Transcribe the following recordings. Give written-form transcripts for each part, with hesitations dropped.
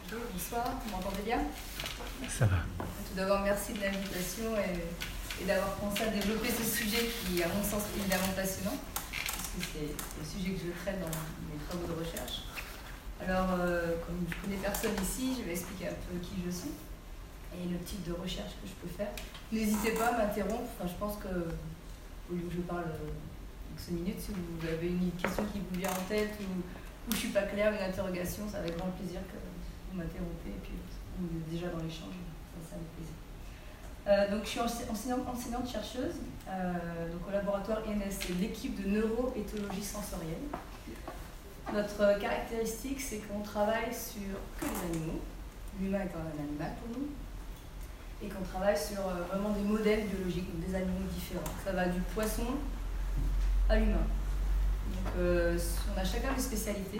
Bonjour, bonsoir, vous m'entendez bien? Ça va. Tout d'abord, merci de l'invitation et d'avoir pensé à développer ce sujet qui, à mon sens, est évidemment passionnant, puisque c'est le sujet que je traite dans mes travaux de recherche. Alors, comme je connais personne ici, je vais expliquer un peu qui je suis et le type de recherche que je peux faire. N'hésitez pas à m'interrompre. Enfin, je pense que, au lieu que je parle X minutes, si vous avez une question qui vous vient en tête ou je ne suis pas claire, une interrogation, c'est avec grand plaisir que vous m'interrompez et puis on est déjà dans l'échange, ça me plaisir. Donc je suis enseignante chercheuse donc au laboratoire INS, c'est l'équipe de neuroéthologie sensorielle. Notre caractéristique, c'est qu'on travaille sur que les animaux, l'humain étant un animal pour nous, et qu'on travaille sur vraiment des modèles biologiques, donc des animaux différents. Ça va du poisson à l'humain. Donc on a chacun des spécialités.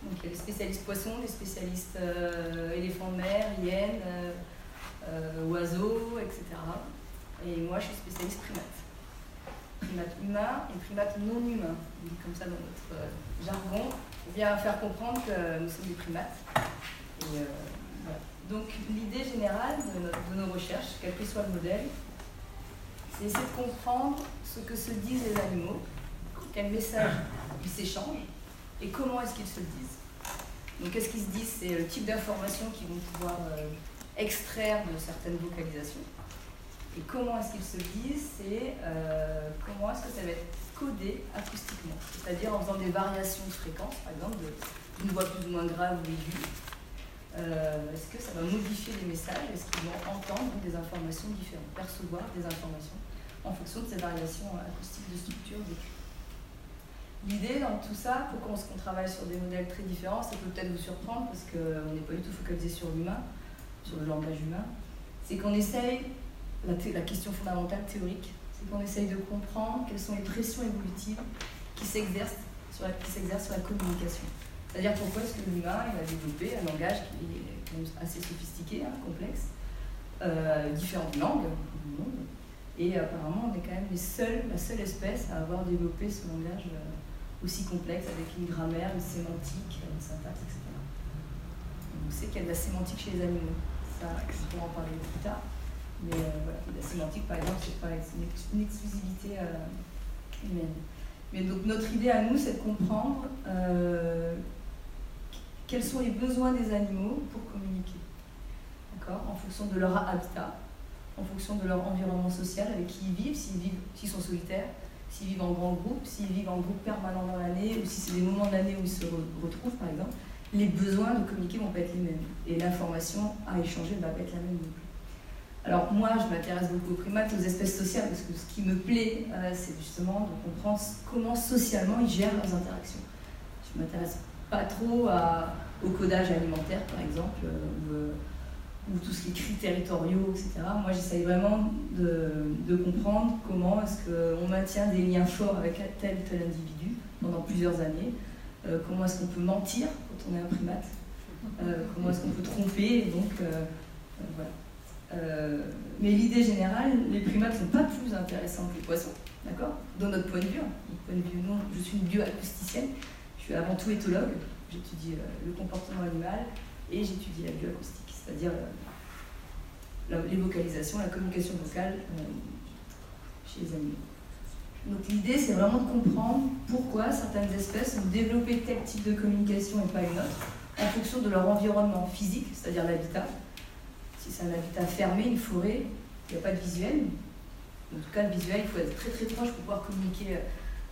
Donc il y a les spécialistes poissons, les spécialistes éléphants de mer, hyènes, oiseaux, etc. Et moi je suis spécialiste primates. Primates humains et primates non humains. On dit comme ça dans notre jargon, pour bien faire comprendre que nous sommes des primates. Et, voilà. Donc l'idée générale de nos recherches, quel que soit le modèle, c'est essayer de comprendre ce que se disent les animaux, quel message ils s'échangent et comment est-ce qu'ils se le disent. Donc qu'est-ce qu'ils se disent? C'est le type d'informations qu'ils vont pouvoir extraire de certaines vocalisations. Et comment est-ce qu'ils se le disent? C'est comment est-ce que ça va être codé acoustiquement, c'est-à-dire en faisant des variations de fréquence, par exemple d'une voix plus ou moins grave ou aiguë. Est-ce que ça va modifier les messages? Est-ce qu'ils vont entendre des informations différentes, percevoir des informations en fonction de ces variations acoustiques de structure d'écrit? L'idée dans tout ça, pourquoi est-ce qu'on travaille sur des modèles très différents, ça peut peut-être vous surprendre parce qu'on n'est pas du tout focalisé sur l'humain, sur le langage humain, c'est qu'on essaye, la question fondamentale théorique, c'est qu'on essaye de comprendre quelles sont les pressions évolutives qui s'exercent sur la communication. C'est-à-dire pourquoi est-ce que l'humain a développé un langage qui est assez sophistiqué, complexe, différentes langues du monde, et apparemment on est quand même la seule espèce à avoir développé ce langage aussi complexe, avec une grammaire, une sémantique, une syntaxe, etc. On sait qu'il y a de la sémantique chez les animaux. Ça, on pourra en parler plus tard. Mais voilà, la sémantique, par exemple, c'est pas une exclusivité humaine. Mais donc notre idée à nous, c'est de comprendre quels sont les besoins des animaux pour communiquer. D'accord ? En fonction de leur habitat, en fonction de leur environnement social, avec qui ils vivent, s'ils sont solitaires, s'ils vivent en grand groupe, s'ils vivent en groupe permanent dans l'année, ou si c'est des moments de l'année où ils se retrouvent, par exemple, les besoins de communiquer vont pas être les mêmes. Et l'information à échanger ne va pas être la même non plus. Alors moi, je m'intéresse beaucoup aux primates, aux espèces sociales, parce que ce qui me plaît, c'est justement de comprendre comment socialement ils gèrent leurs interactions. Je ne m'intéresse pas trop au codage alimentaire, par exemple, ou tout ce qui est cris territoriaux, etc. Moi, j'essaye vraiment de comprendre comment est-ce qu'on maintient des liens forts avec tel ou tel individu pendant plusieurs années, comment est-ce qu'on peut mentir quand on est un primate, comment est-ce qu'on peut tromper, et donc voilà. Mais l'idée générale, les primates ne sont pas plus intéressants que les poissons, d'accord? Dans notre point de vue, non, je suis une bioacousticienne, je suis avant tout éthologue, j'étudie le comportement animal et j'étudie la bioacoustique. C'est-à-dire les vocalisations, la communication vocale chez les animaux. Donc l'idée, c'est vraiment de comprendre pourquoi certaines espèces ont développé tel type de communication et pas une autre, en fonction de leur environnement physique, c'est-à-dire l'habitat. Si c'est un habitat fermé, une forêt, il n'y a pas de visuel. En tout cas, le visuel, il faut être très très proche pour pouvoir communiquer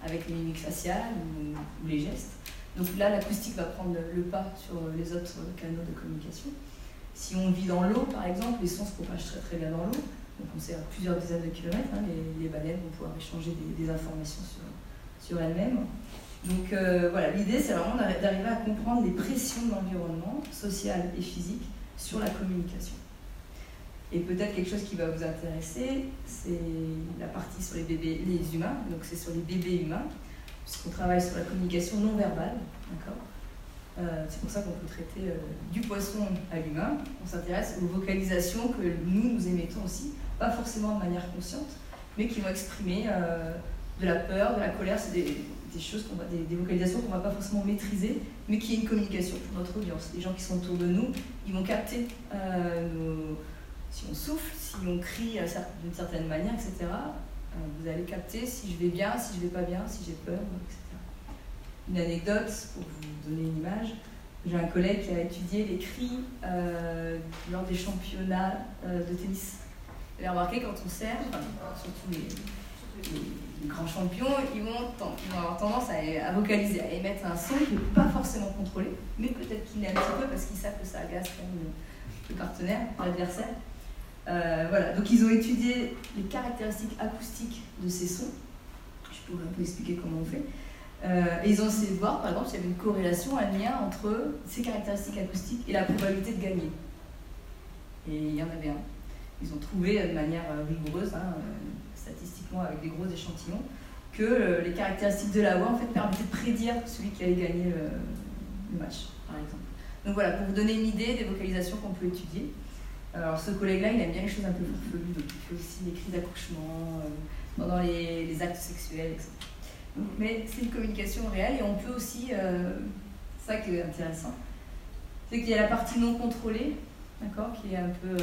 avec les mimiques faciales ou les gestes. Donc là, l'acoustique va prendre le pas sur les autres canaux de communication. Si on vit dans l'eau, par exemple, les sons se propagent très très bien dans l'eau. Donc on sait à plusieurs dizaines de kilomètres, les baleines vont pouvoir échanger des informations sur elles-mêmes. Donc voilà, l'idée c'est vraiment d'arriver à comprendre les pressions de l'environnement, social et physique, sur la communication. Et peut-être quelque chose qui va vous intéresser, c'est la partie sur les bébés, les humains, donc c'est sur les bébés humains, puisqu'on travaille sur la communication non verbale, d'accord ? C'est pour ça qu'on peut traiter du poisson à l'humain. On s'intéresse aux vocalisations que nous émettons aussi, pas forcément de manière consciente, mais qui vont exprimer de la peur, de la colère. C'est des choses des vocalisations qu'on ne va pas forcément maîtriser, mais qui est une communication pour notre audience. Les gens qui sont autour de nous, ils vont capter si on souffle, si on crie d'une certaine manière, etc. Vous allez capter si je vais bien, si je vais pas bien, si j'ai peur, etc. Une anecdote pour vous donner une image. J'ai un collègue qui a étudié les cris lors des championnats de tennis. Vous avez remarqué quand on sert, surtout les grands champions, ils vont avoir tendance à vocaliser, à émettre un son qui n'est pas forcément contrôlé, mais peut-être qu'il l'est un petit peu parce qu'ils savent que ça agace quand même le partenaire, l'adversaire. Voilà, donc ils ont étudié les caractéristiques acoustiques de ces sons. Je pourrais un peu expliquer comment on fait. Et ils ont essayé de voir, par exemple, s'il y avait une corrélation, un lien entre ces caractéristiques acoustiques et la probabilité de gagner. Et il y en avait un. Ils ont trouvé de manière rigoureuse, statistiquement avec des gros échantillons, que les caractéristiques de la voix en fait, permettaient de prédire celui qui allait gagner le match, par exemple. Donc voilà, pour vous donner une idée des vocalisations qu'on peut étudier. Alors ce collègue-là, il aime bien les choses un peu farfelues, donc il fait aussi des cris d'accouchement pendant les actes sexuels, etc. Mais c'est une communication réelle et on peut aussi, ça qui est intéressant, c'est qu'il y a la partie non contrôlée, d'accord, qui est un peu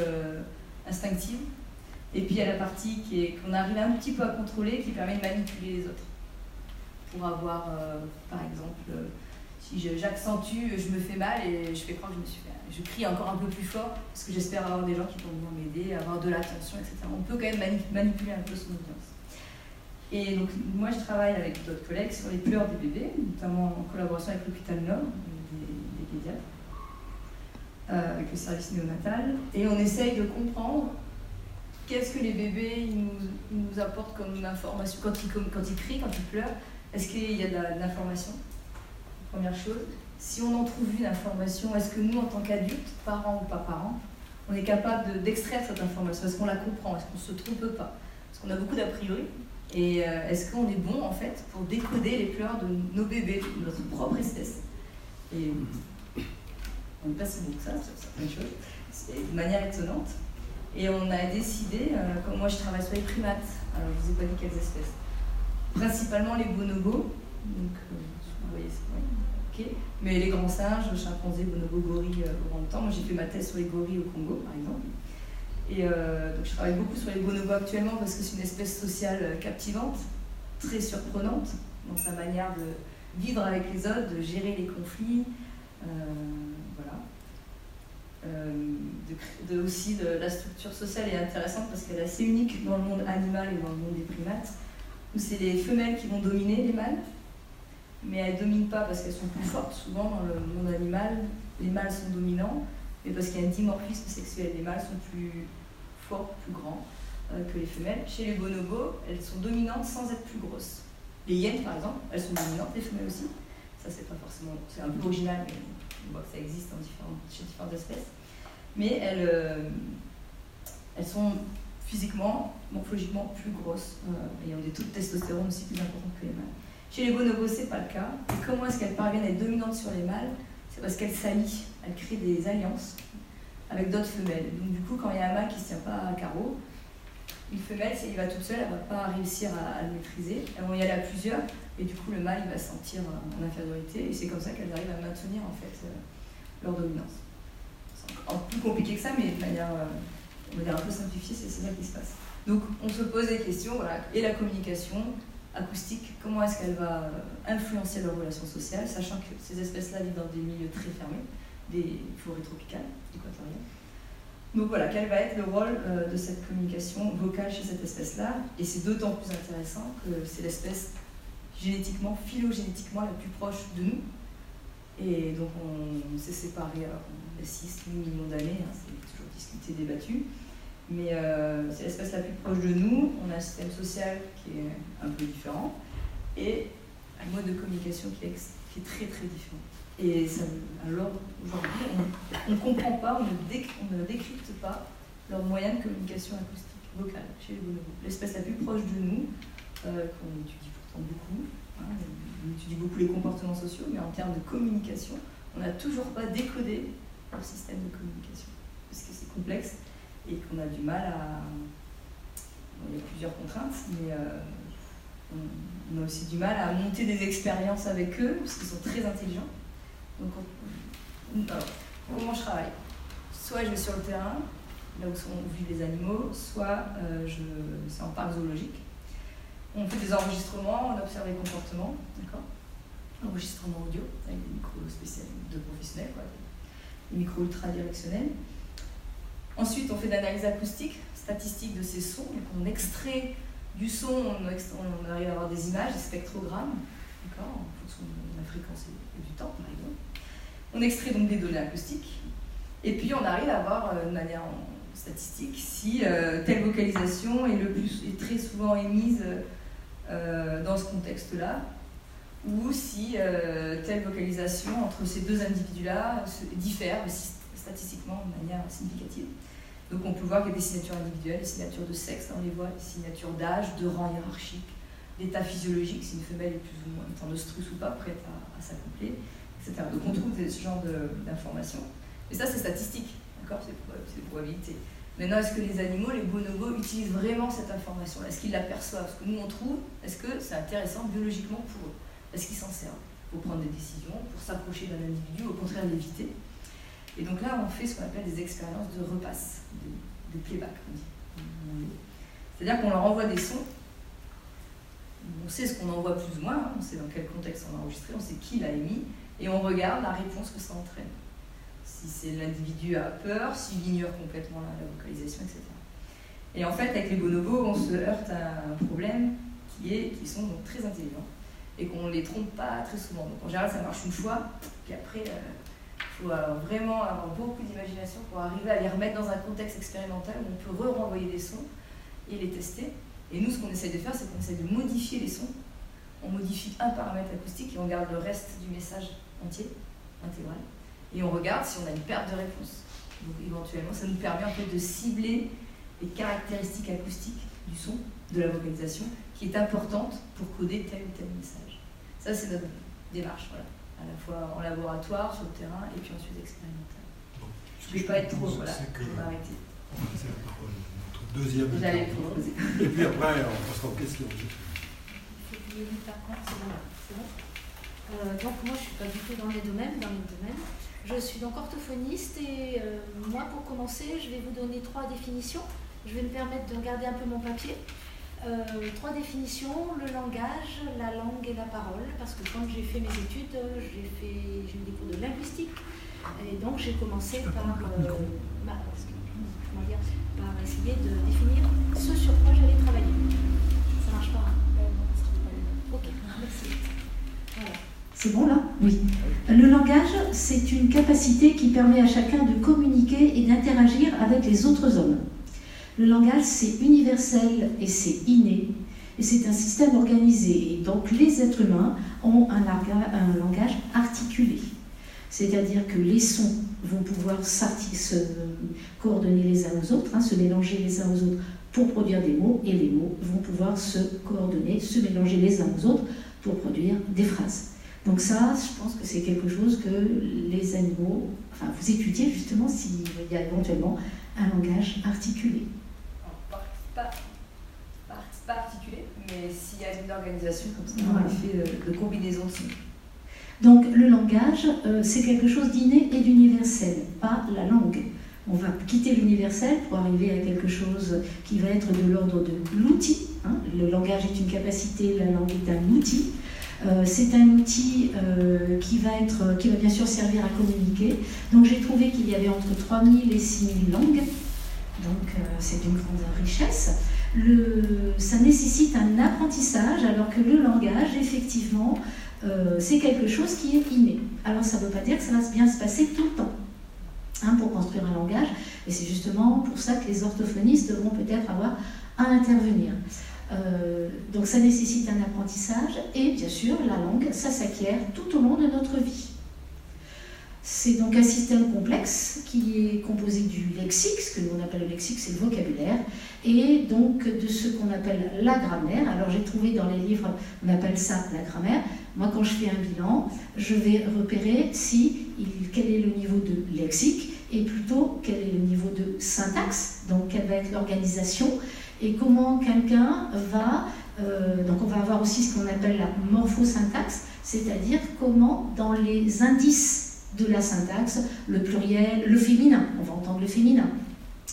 instinctive, et puis il y a la partie qu'on arrive un petit peu à contrôler, qui permet de manipuler les autres. Pour avoir, par exemple, si j'accentue, je me fais mal et je fais croire que je me suis fait mal. Je crie encore un peu plus fort parce que j'espère avoir des gens qui vont venir m'aider, avoir de l'attention, etc. On peut quand même manipuler un peu son audience. Et donc, moi, je travaille avec d'autres collègues sur les pleurs des bébés, notamment en collaboration avec l'hôpital Nord, des pédiatres, avec le service néonatal. Et on essaye de comprendre qu'est-ce que les bébés ils nous apportent comme information. Quand ils crient, quand ils pleurent, est-ce qu'il y a de l'information? Première chose. Si on en trouve une information, est-ce que nous, en tant qu'adultes, parents ou pas parents, on est capable d'extraire cette information? Est-ce qu'on la comprend? Est-ce qu'on ne se trompe pas? Parce qu'on a beaucoup d'a priori. Et est-ce qu'on est bon, en fait, pour décoder les pleurs de nos bébés, de notre propre espèce? Et on n'est pas si bon que ça, sur certaines choses. C'est de manière étonnante. Et on a décidé, comme moi je travaille sur les primates, alors je ne vous ai pas dit quelles espèces. Principalement les bonobos, donc vous voyez, ouais, okay. Mais les grands singes, chimpanzés, bonobos, gorilles, orang-outans. Moi j'ai fait ma thèse sur les gorilles au Congo, par exemple. Et donc je travaille beaucoup sur les bonobos actuellement parce que c'est une espèce sociale captivante, très surprenante dans sa manière de vivre avec les autres, de gérer les conflits, voilà. Aussi la structure sociale est intéressante parce qu'elle est assez unique dans le monde animal et dans le monde des primates, où c'est les femelles qui vont dominer les mâles, mais elles ne dominent pas parce qu'elles sont plus fortes. Souvent dans le monde animal, les mâles sont dominants, mais parce qu'il y a un dimorphisme sexuel. Les mâles sont plus forts, plus grands que les femelles. Chez les bonobos, elles sont dominantes sans être plus grosses. Les hyènes, par exemple, elles sont dominantes, les femelles aussi. Ça, c'est pas forcément... C'est un peu original, mais on voit que ça existe chez différentes espèces. Mais elles sont physiquement, morphologiquement plus grosses et ont des taux de testostérone aussi plus importants que les mâles. Chez les bonobos, c'est pas le cas. Et comment est-ce qu'elles parviennent à être dominantes sur les mâles? C'est parce qu'elles s'allient, elles créent des alliances avec d'autres femelles. Donc du coup, quand il y a un mâle qui ne se tient pas à carreau, une femelle, si elle y va toute seule, elle ne va pas réussir à le maîtriser. Elles vont y aller à plusieurs, et du coup, le mâle il va se sentir en infériorité, et c'est comme ça qu'elles arrivent à maintenir en fait leur dominance. C'est encore plus compliqué que ça, mais de manière, on va dire un peu simplifiée, c'est ça qui se passe. Donc, on se pose des questions, voilà, et la communication acoustique, comment est-ce qu'elle va influencer leurs relations sociales, sachant que ces espèces-là vivent dans des milieux très fermés, des forêts tropicales, équatoriales. Donc voilà, quel va être le rôle de cette communication vocale chez cette espèce-là? Et c'est d'autant plus intéressant que c'est l'espèce génétiquement, phylogénétiquement la plus proche de nous. Et donc on s'est séparés il y a 6-8 millions d'années, hein, c'est toujours discuté, débattu. Mais c'est l'espèce la plus proche de nous, on a un système social qui est un peu différent, et un mode de communication qui est très très différent. Et ça, alors aujourd'hui, on ne comprend pas, on ne décrypte pas leurs moyens de communication acoustique, vocale, chez les bonobos. L'espèce la plus proche de nous, qu'on étudie pourtant beaucoup, hein, on étudie beaucoup les comportements sociaux, mais en termes de communication, on n'a toujours pas décodé leur système de communication, parce que c'est complexe et qu'on a du mal à... Bon, il y a plusieurs contraintes, mais on a aussi du mal à monter des expériences avec eux, parce qu'ils sont très intelligents. Donc, alors, comment je travaille? Soit je vais sur le terrain, là où sont vus les animaux, soit c'est en parc zoologique. On fait des enregistrements, on observe les comportements, d'accord? Enregistrement audio, avec des micros spéciaux de professionnels, quoi, des micros ultra directionnels. Ensuite, on fait de l'analyse acoustique, statistique de ces sons. Donc, on extrait du son, on arrive à avoir des images, des spectrogrammes, d'accord, en fonction de la fréquence et du temps, par exemple. On extrait donc des données acoustiques, et puis on arrive à avoir de manière statistique si telle vocalisation est très souvent émise dans ce contexte-là, ou si telle vocalisation entre ces deux individus-là diffère statistiquement de manière significative. Donc on peut voir qu'il y a des signatures individuelles, des signatures de sexe, on les voit, des signatures d'âge, de rang hiérarchique, d'état physiologique, si une femelle est plus ou moins en oestrus ou pas, prête à s'accoupler, etc. Donc on trouve ce genre d'informations. Et ça, c'est statistique, d'accord, c'est probabilité. Maintenant, est-ce que les animaux, les bonobos, utilisent vraiment cette information? Est-ce qu'ils l'aperçoivent? Ce que nous, on trouve, est-ce que c'est intéressant biologiquement pour eux? Est-ce qu'ils s'en servent pour prendre des décisions, pour s'approcher d'un individu, au contraire l'éviter? Et donc là, on fait ce qu'on appelle des expériences de repasse, de playback, on dit. C'est-à-dire qu'on leur envoie des sons, on sait ce qu'on envoie plus ou moins, hein, on sait dans quel contexte on a enregistré, on sait qui l'a émis, et on regarde la réponse que ça entraîne. Si c'est l'individu a peur, s'il ignore complètement la vocalisation, etc. Et en fait, avec les bonobos, on se heurte à un problème qu'ils sont donc très intelligents et qu'on ne les trompe pas très souvent. Donc en général, ça marche une fois, puis après, il faut vraiment avoir beaucoup d'imagination pour arriver à les remettre dans un contexte expérimental où on peut renvoyer des sons et les tester. Et nous, ce qu'on essaie de faire, c'est qu'on essaie de modifier les sons. On modifie un paramètre acoustique et on garde le reste du message entier, intégral. Et on regarde si on a une perte de réponse. Donc éventuellement, ça nous permet en fait de cibler les caractéristiques acoustiques du son, de la vocalisation, qui est importante pour coder tel ou tel message. Ça, c'est notre démarche, voilà. À la fois en laboratoire, sur le terrain, et puis ensuite expérimental. Bon, je ne vais pas être trop, voilà, je vais m'arrêter. On va passer la parole à notre deuxième J'allais proposer. Et puis après, on passera aux questions. C'est bon. Donc moi, je ne suis pas du tout dans le domaine. Je suis donc orthophoniste et moi, pour commencer, je vais vous donner 3 définitions. Je vais me permettre de regarder un peu mon papier. 3 définitions, le langage, la langue et la parole, parce que quand j'ai fait mes études, j'ai eu des cours de linguistique, et donc j'ai commencé par essayer de définir ce sur quoi j'allais travailler. Ça marche pas, hein? Ok, merci. Voilà. C'est bon là? Oui. Le langage, c'est une capacité qui permet à chacun de communiquer et d'interagir avec les autres hommes. Le langage, c'est universel et c'est inné, et c'est un système organisé. Et donc les êtres humains ont un langage articulé. C'est-à-dire que les sons vont pouvoir se coordonner les uns aux autres, se mélanger les uns aux autres pour produire des mots, et les mots vont pouvoir se coordonner, se mélanger les uns aux autres pour produire des phrases. Donc ça, je pense que c'est quelque chose que les animaux, enfin vous étudiez justement s'il y a éventuellement un langage articulé. Pas articulé, mais s'il y a une organisation comme ça, voilà. On fait de combinaison de sons. Donc le langage, c'est quelque chose d'inné et d'universel, pas la langue. On va quitter l'universel pour arriver à quelque chose qui va être de l'ordre de l'outil. Le langage est une capacité, la langue est un outil. C'est un outil qui va bien sûr servir à communiquer. Donc j'ai trouvé qu'il y avait entre 3000 et 6000 langues. Donc c'est d'une grande richesse. Ça nécessite un apprentissage, alors que le langage, effectivement, c'est quelque chose qui est inné. Alors ça ne veut pas dire que ça va bien se passer tout le temps pour construire un langage, et c'est justement pour ça que les orthophonistes devront peut-être avoir à intervenir. Donc ça nécessite un apprentissage, et bien sûr, la langue, ça s'acquiert tout au long de notre vie. C'est donc un système complexe qui est composé du lexique, ce que l'on appelle le lexique, c'est le vocabulaire, et donc de ce qu'on appelle la grammaire. Alors j'ai trouvé dans les livres, on appelle ça la grammaire. Moi, quand je fais un bilan, je vais repérer quel est le niveau de lexique, et plutôt quel est le niveau de syntaxe, donc quelle va être l'organisation, et comment quelqu'un va... donc on va avoir aussi ce qu'on appelle la morphosyntaxe, c'est-à-dire comment dans les indices de la syntaxe, le pluriel, le féminin, on va entendre le féminin,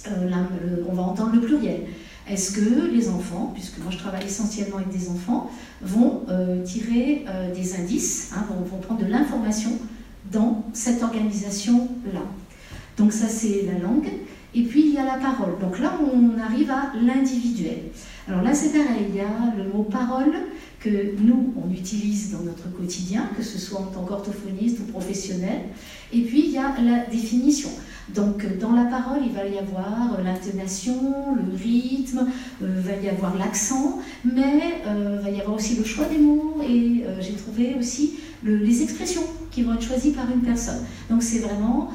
on va entendre le pluriel. Est-ce que les enfants, puisque moi je travaille essentiellement avec des enfants, vont tirer des indices, vont prendre de l'information dans cette organisation-là. Donc ça c'est la langue, et puis il y a la parole. Donc là on arrive à l'individuel. Alors là c'est pareil, il y a le mot parole que nous on utilise dans notre quotidien, que ce soit en tant qu'orthophoniste ou professionnel, et puis il y a la définition. Donc dans la parole, il va y avoir l'intonation, le rythme, va y avoir l'accent, mais va y avoir aussi le choix des mots et j'ai trouvé aussi les expressions qui vont être choisies par une personne. Donc c'est vraiment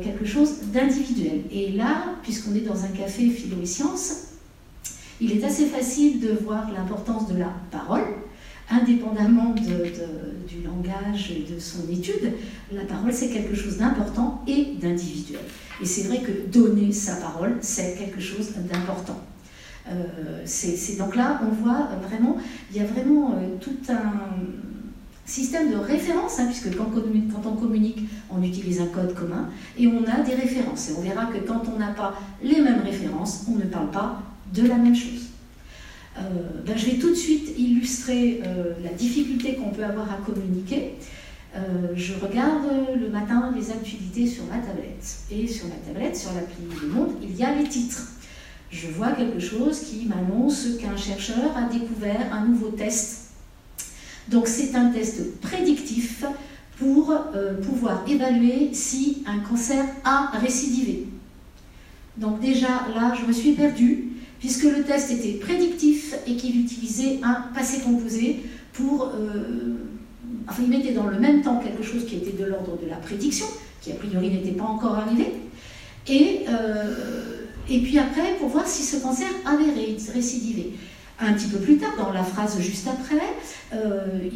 quelque chose d'individuel. Et là, puisqu'on est dans un café philo et sciences, il est assez facile de voir l'importance de la parole, indépendamment du langage et de son étude. La parole, c'est quelque chose d'important et d'individuel. Et c'est vrai que donner sa parole, c'est quelque chose d'important. Donc là, on voit vraiment, il y a vraiment tout un système de référence, puisque quand on communique, on utilise un code commun, et on a des références. Et on verra que quand on n'a pas les mêmes références, on ne parle pas de la même chose. Je vais tout de suite illustrer la difficulté qu'on peut avoir à communiquer. Je regarde le matin les actualités sur ma tablette. Et sur ma tablette, sur l'appli Le Monde, il y a les titres. Je vois quelque chose qui m'annonce qu'un chercheur a découvert un nouveau test. Donc c'est un test prédictif pour pouvoir évaluer si un cancer a récidivé. Donc déjà là, je me suis perdue, puisque le test était prédictif et qu'il utilisait un passé composé pour... il mettait dans le même temps quelque chose qui était de l'ordre de la prédiction, qui a priori n'était pas encore arrivé, et puis après, pour voir si ce cancer avait récidivé. Un petit peu plus tard, dans la phrase juste après,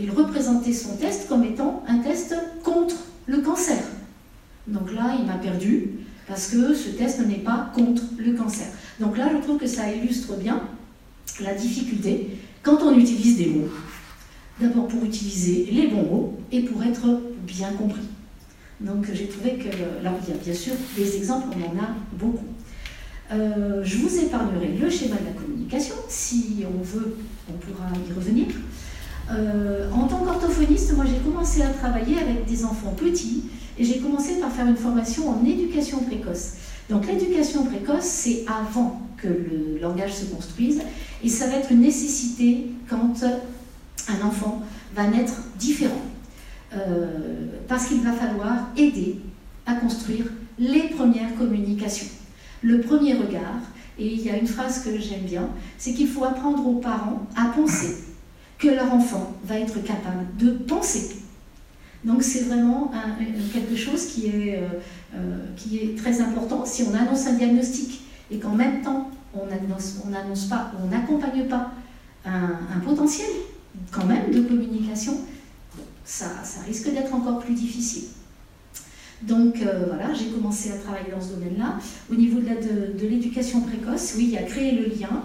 il représentait son test comme étant un test contre le cancer. Donc là, il m'a perdue, parce que ce test n'est pas contre le cancer. Donc là, je trouve que ça illustre bien la difficulté quand on utilise des mots. D'abord pour utiliser les bons mots et pour être bien compris. Donc j'ai trouvé que... Là, il y a bien sûr des exemples, on en a beaucoup. Je vous épargnerai le schéma de la communication. Si on veut, on pourra y revenir. En tant qu'orthophoniste, moi j'ai commencé à travailler avec des enfants petits et j'ai commencé par faire une formation en éducation précoce. Donc l'éducation précoce, c'est avant que le langage se construise et ça va être une nécessité quand un enfant va naître différent. Parce qu'il va falloir aider à construire les premières communications. Le premier regard, et il y a une phrase que j'aime bien, c'est qu'il faut apprendre aux parents à penser que leur enfant va être capable de penser. Donc c'est vraiment quelque chose qui est très important. Si on annonce un diagnostic et qu'en même temps on n'annonce pas, on n'accompagne pas un potentiel quand même de communication, ça risque d'être encore plus difficile. Donc voilà, j'ai commencé à travailler dans ce domaine-là. Au niveau de l'éducation précoce, oui, il y a créer le lien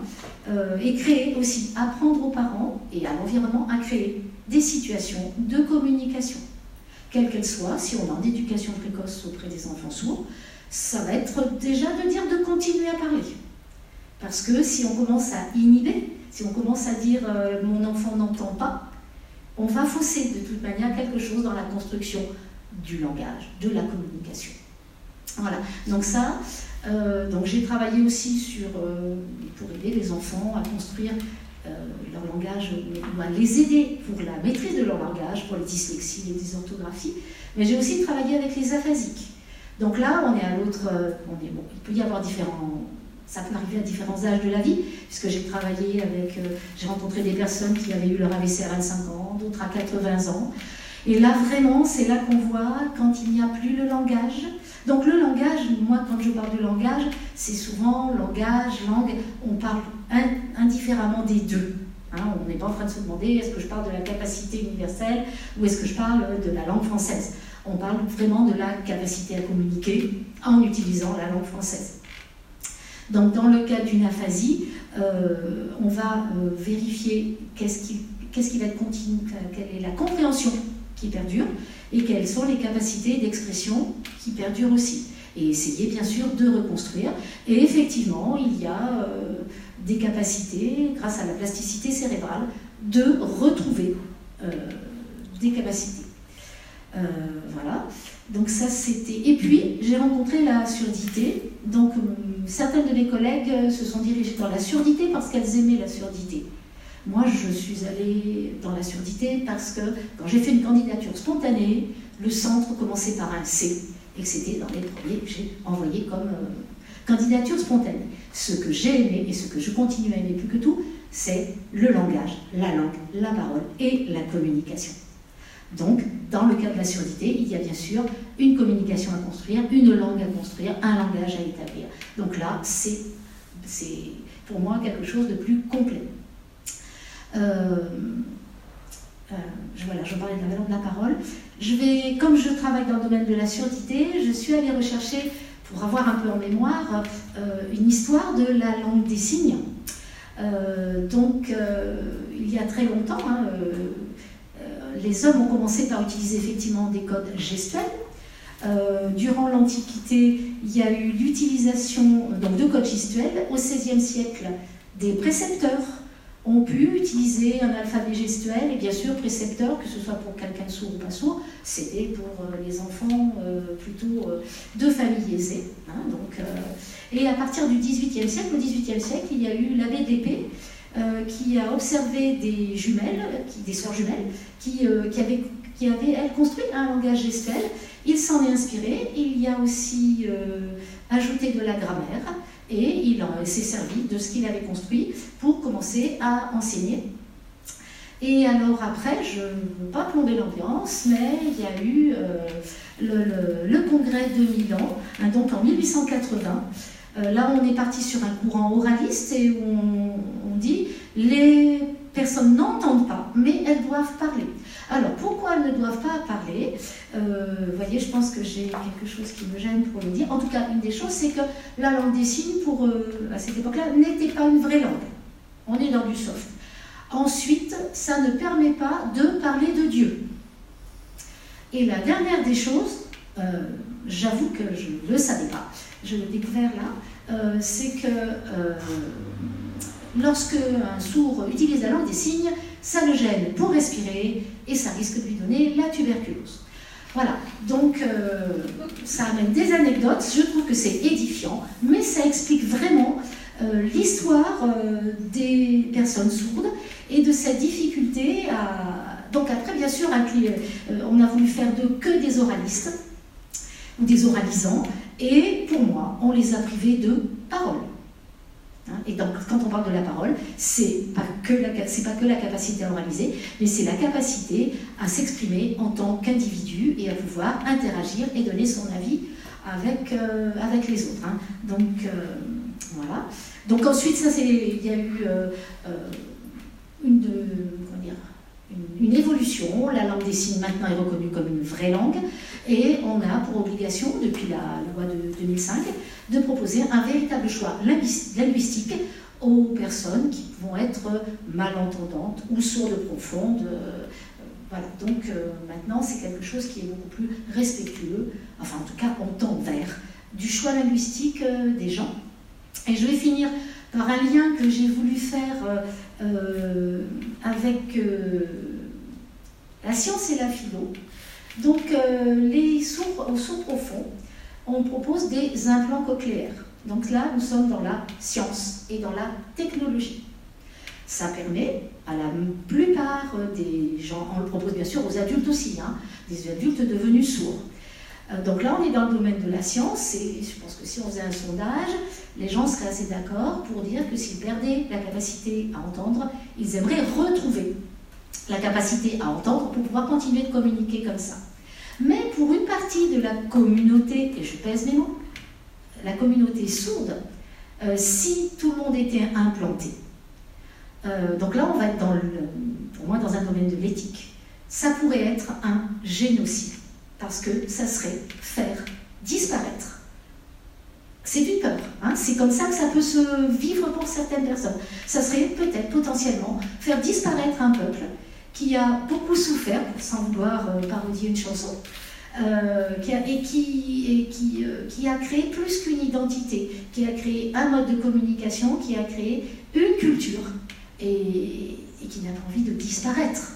et créer aussi, apprendre aux parents et à l'environnement à créer des situations de communication. Quelle qu'elle soit, si on est en éducation précoce auprès des enfants sourds, ça va être déjà de dire de continuer à parler. Parce que si on commence à inhiber, si on commence à dire « mon enfant n'entend pas », on va fausser de toute manière quelque chose dans la construction du langage, de la communication. Voilà, donc ça, donc j'ai travaillé aussi pour aider les enfants à construire leur langage, ou à les aider pour la maîtrise de leur langage, pour les dyslexies, les dysorthographies, mais j'ai aussi travaillé avec les aphasiques. Donc là, on est à l'autre, il peut y avoir ça peut arriver à différents âges de la vie, puisque j'ai travaillé j'ai rencontré des personnes qui avaient eu leur AVC à 25 ans, d'autres à 80 ans, et là vraiment, c'est là qu'on voit quand il n'y a plus le langage. Donc le langage, moi quand je parle de langage, c'est souvent langage, langue, on parle indifféremment des deux. On n'est pas en train de se demander est-ce que je parle de la capacité universelle ou est-ce que je parle de la langue française. On parle vraiment de la capacité à communiquer en utilisant la langue française. Donc dans le cas d'une aphasie, on va vérifier qu'est-ce qui va être continu, quelle est la compréhension qui perdurent et quelles sont les capacités d'expression qui perdurent aussi. Et essayer bien sûr de reconstruire. Et effectivement, il y a des capacités, grâce à la plasticité cérébrale, de retrouver des capacités. Voilà. Donc ça c'était... Et puis j'ai rencontré la surdité. Donc certaines de mes collègues se sont dirigées dans la surdité parce qu'elles aimaient la surdité. Moi je suis allée dans la surdité parce que quand j'ai fait une candidature spontanée, le centre commençait par un C. Et que c'était dans les premiers que j'ai envoyés comme candidature spontanée. Ce que j'ai aimé et ce que je continue à aimer plus que tout, c'est le langage, la langue, la parole et la communication. Donc, dans le cas de la surdité, il y a bien sûr une communication à construire, une langue à construire, un langage à établir. Donc là, c'est pour moi quelque chose de plus complet. Voilà, je parlais de la valeur de la parole. Comme je travaille dans le domaine de la surdité, je suis allée rechercher, pour avoir un peu en mémoire, une histoire de la langue des signes. Il y a très longtemps, les hommes ont commencé par utiliser effectivement des codes gestuels. Durant l'Antiquité, il y a eu l'utilisation de codes gestuels. Au XVIe siècle, des précepteurs ont pu utiliser un alphabet gestuel, et bien sûr précepteur, que ce soit pour quelqu'un de sourd ou pas sourd, c'était pour les enfants plutôt de familles aisées. Et à partir du XVIIIe siècle, au XVIIIe siècle, il y a eu l'abbé d'Épée qui a observé des jumelles, des sœurs jumelles, qui avaient elles construit un langage gestuel. Il s'en est inspiré, il y a aussi ajouté de la grammaire, et il s'est servi de ce qu'il avait construit pour commencer à enseigner. Et alors après, je ne veux pas plomber l'ambiance, mais il y a eu le congrès de Milan, donc en 1880. Là, on est parti sur un courant oraliste et où on dit les personnes n'entendent pas, mais elles doivent parler. Alors, pourquoi elles ne doivent pas parler? Vous voyez, je pense que j'ai quelque chose qui me gêne pour le dire. En tout cas, une des choses, c'est que la langue des signes, à cette époque-là, n'était pas une vraie langue. On est dans du soft. Ensuite, ça ne permet pas de parler de Dieu. Et la dernière des choses, j'avoue que je ne le savais pas, je l'ai découvert là, c'est que lorsque un sourd utilise la langue des signes, ça le gêne pour respirer et ça risque de lui donner la tuberculose. Voilà, donc ça amène des anecdotes, je trouve que c'est édifiant, mais ça explique vraiment l'histoire des personnes sourdes et de cette difficulté à... Donc après, bien sûr, on a voulu faire que des oralistes ou des oralisants, et pour moi, on les a privés de parole. Et donc, quand on parle de la parole, c'est pas que la capacité à oraliser, mais c'est la capacité à s'exprimer en tant qu'individu et à pouvoir interagir et donner son avis avec les autres. Donc, voilà. Donc ensuite, il y a eu une évolution. La langue des signes maintenant est reconnue comme une vraie langue et on a pour obligation, depuis la loi de 2005, de proposer un véritable choix linguistique aux personnes qui vont être malentendantes ou sourdes profondes. Voilà. Donc maintenant, c'est quelque chose qui est beaucoup plus respectueux, enfin en tout cas on tend vers du choix linguistique des gens. Et je vais finir par un lien que j'ai voulu faire avec la science et la philo. Donc, les sourds profonds, on propose des implants cochléaires. Donc là, nous sommes dans la science et dans la technologie. Ça permet à la plupart des gens, on le propose bien sûr aux adultes aussi, des adultes devenus sourds. Donc là, on est dans le domaine de la science et je pense que si on faisait un sondage, les gens seraient assez d'accord pour dire que s'ils perdaient la capacité à entendre, ils aimeraient retrouver la capacité à entendre pour pouvoir continuer de communiquer comme ça. Mais pour une partie de la communauté, et je pèse mes mots, la communauté sourde, si tout le monde était implanté, donc là on va être pour moi dans un domaine de l'éthique, ça pourrait être un génocide, parce que ça serait faire disparaître. C'est une peur, c'est comme ça que ça peut se vivre pour certaines personnes. Ça serait peut-être potentiellement faire disparaître un peuple qui a beaucoup souffert, sans vouloir parodier une chanson, qui a créé plus qu'une identité, qui a créé un mode de communication, qui a créé une culture, et qui n'a pas envie de disparaître,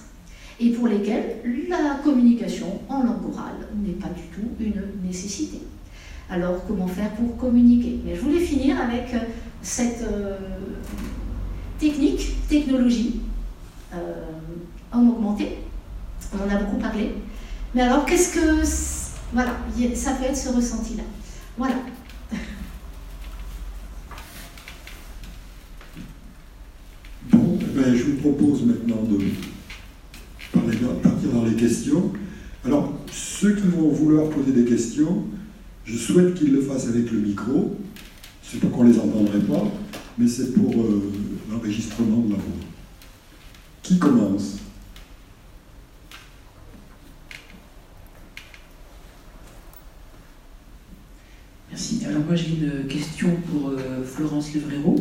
et pour lesquels la communication en langue orale n'est pas du tout une nécessité. Alors, comment faire pour communiquer? Mais je voulais finir avec cette technologie en augmenté. On en a beaucoup parlé. Mais alors, qu'est-ce que... Voilà, ça peut être ce ressenti-là. Voilà. Bon, je vous propose maintenant de partir dans les questions. Alors, ceux qui vont vouloir poser des questions, je souhaite qu'ils le fassent avec le micro. C'est pas qu'on les entendrait pas, mais c'est pour l'enregistrement de la voix. Qui commence? Merci. Alors moi j'ai une question pour Florence Levréau.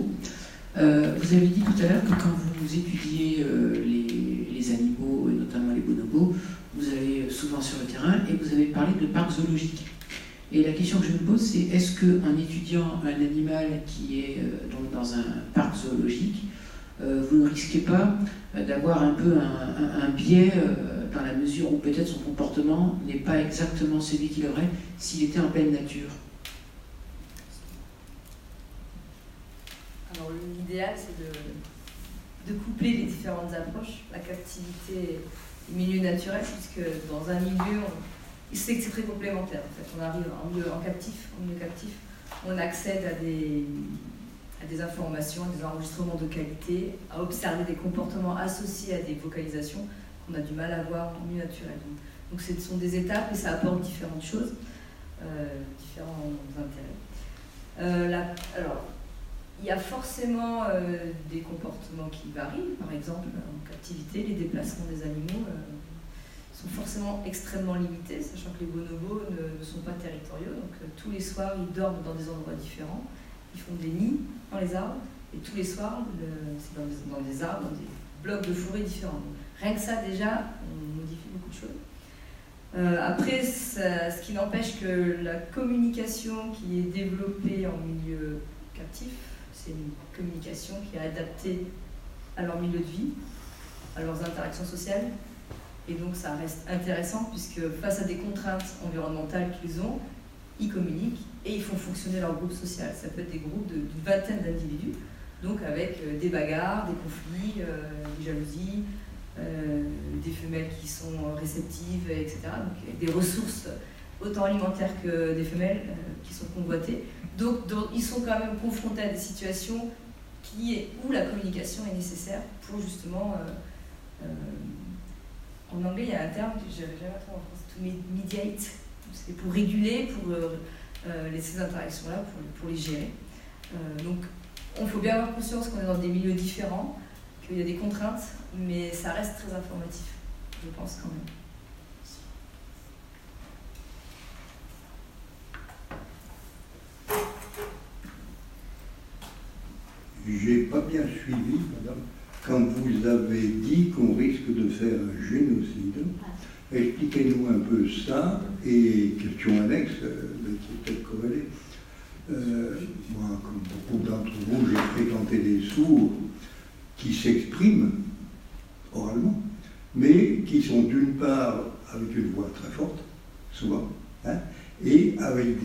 Vous avez dit tout à l'heure que quand vous étudiez les animaux, et notamment les bonobos, vous allez souvent sur le terrain et vous avez parlé de parcs zoologiques. Et la question que je me pose, c'est est-ce qu'en étudiant un animal qui est donc dans un parc zoologique, vous ne risquez pas d'avoir un peu un biais dans la mesure où peut-être son comportement n'est pas exactement celui qu'il aurait s'il était en pleine nature? Alors l'idéal, c'est de coupler les différentes approches, la captivité et le milieu naturel, puisque dans un milieu, c'est que c'est très complémentaire. En fait, on arrive en milieu captif, on accède à des informations, à des enregistrements de qualité, à observer des comportements associés à des vocalisations qu'on a du mal à voir en milieu naturel. Donc ce sont des étapes et ça apporte différentes choses, différents intérêts. Alors, il y a forcément des comportements qui varient. Par exemple, en captivité, les déplacements des animaux sont forcément extrêmement limités, sachant que les bonobos ne sont pas territoriaux. Donc tous les soirs, ils dorment dans des endroits différents. Ils font des nids dans les arbres. Et tous les soirs, c'est dans des arbres, dans des blocs de forêt différents. Donc, rien que ça, déjà, on modifie beaucoup de choses. Après, ce qui n'empêche que la communication qui est développée en milieu captif, c'est une communication qui est adaptée à leur milieu de vie, à leurs interactions sociales. Et donc ça reste intéressant puisque face à des contraintes environnementales qu'ils ont, ils communiquent et ils font fonctionner leur groupe social. Ça peut être des groupes d'une vingtaine d'individus, donc avec des bagarres, des conflits, des jalousies, des femelles qui sont réceptives, etc. Donc des ressources autant alimentaires que des femelles qui sont convoitées. Donc ils sont quand même confrontés à des situations où la communication est nécessaire pour justement... en anglais, il y a un terme que je n'avais jamais trouvé en français, to mediate. C'est pour réguler, pour ces interactions-là, pour les gérer. Donc il faut bien avoir conscience qu'on est dans des milieux différents, qu'il y a des contraintes, mais ça reste très informatif, je pense quand même. J'ai pas bien suivi, madame, quand vous avez dit qu'on risque de faire un génocide. Expliquez-nous un peu ça, et question annexe, mais qui est peut-être corrélée. Moi, comme beaucoup d'entre vous, j'ai fréquenté des sourds qui s'expriment oralement, mais qui sont d'une part avec une voix très forte, souvent, et avec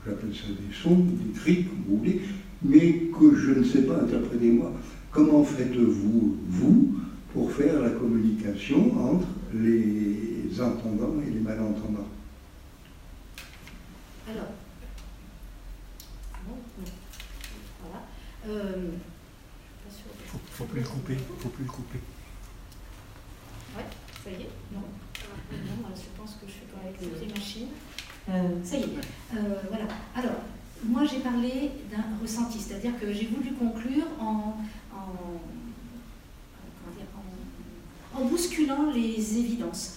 j'appelle ça des sons, des cris, comme vous voulez, mais que je ne sais pas, interprétez-moi. Comment faites-vous, vous, pour faire la communication entre les entendants et les malentendants? Alors, voilà. Faut plus le couper, Ouais, ça y est. Non, je pense que je fais quand même avec les machines. Ça y est. Voilà. Alors, moi j'ai parlé d'un ressenti, c'est-à-dire que j'ai voulu conclure en bousculant les évidences.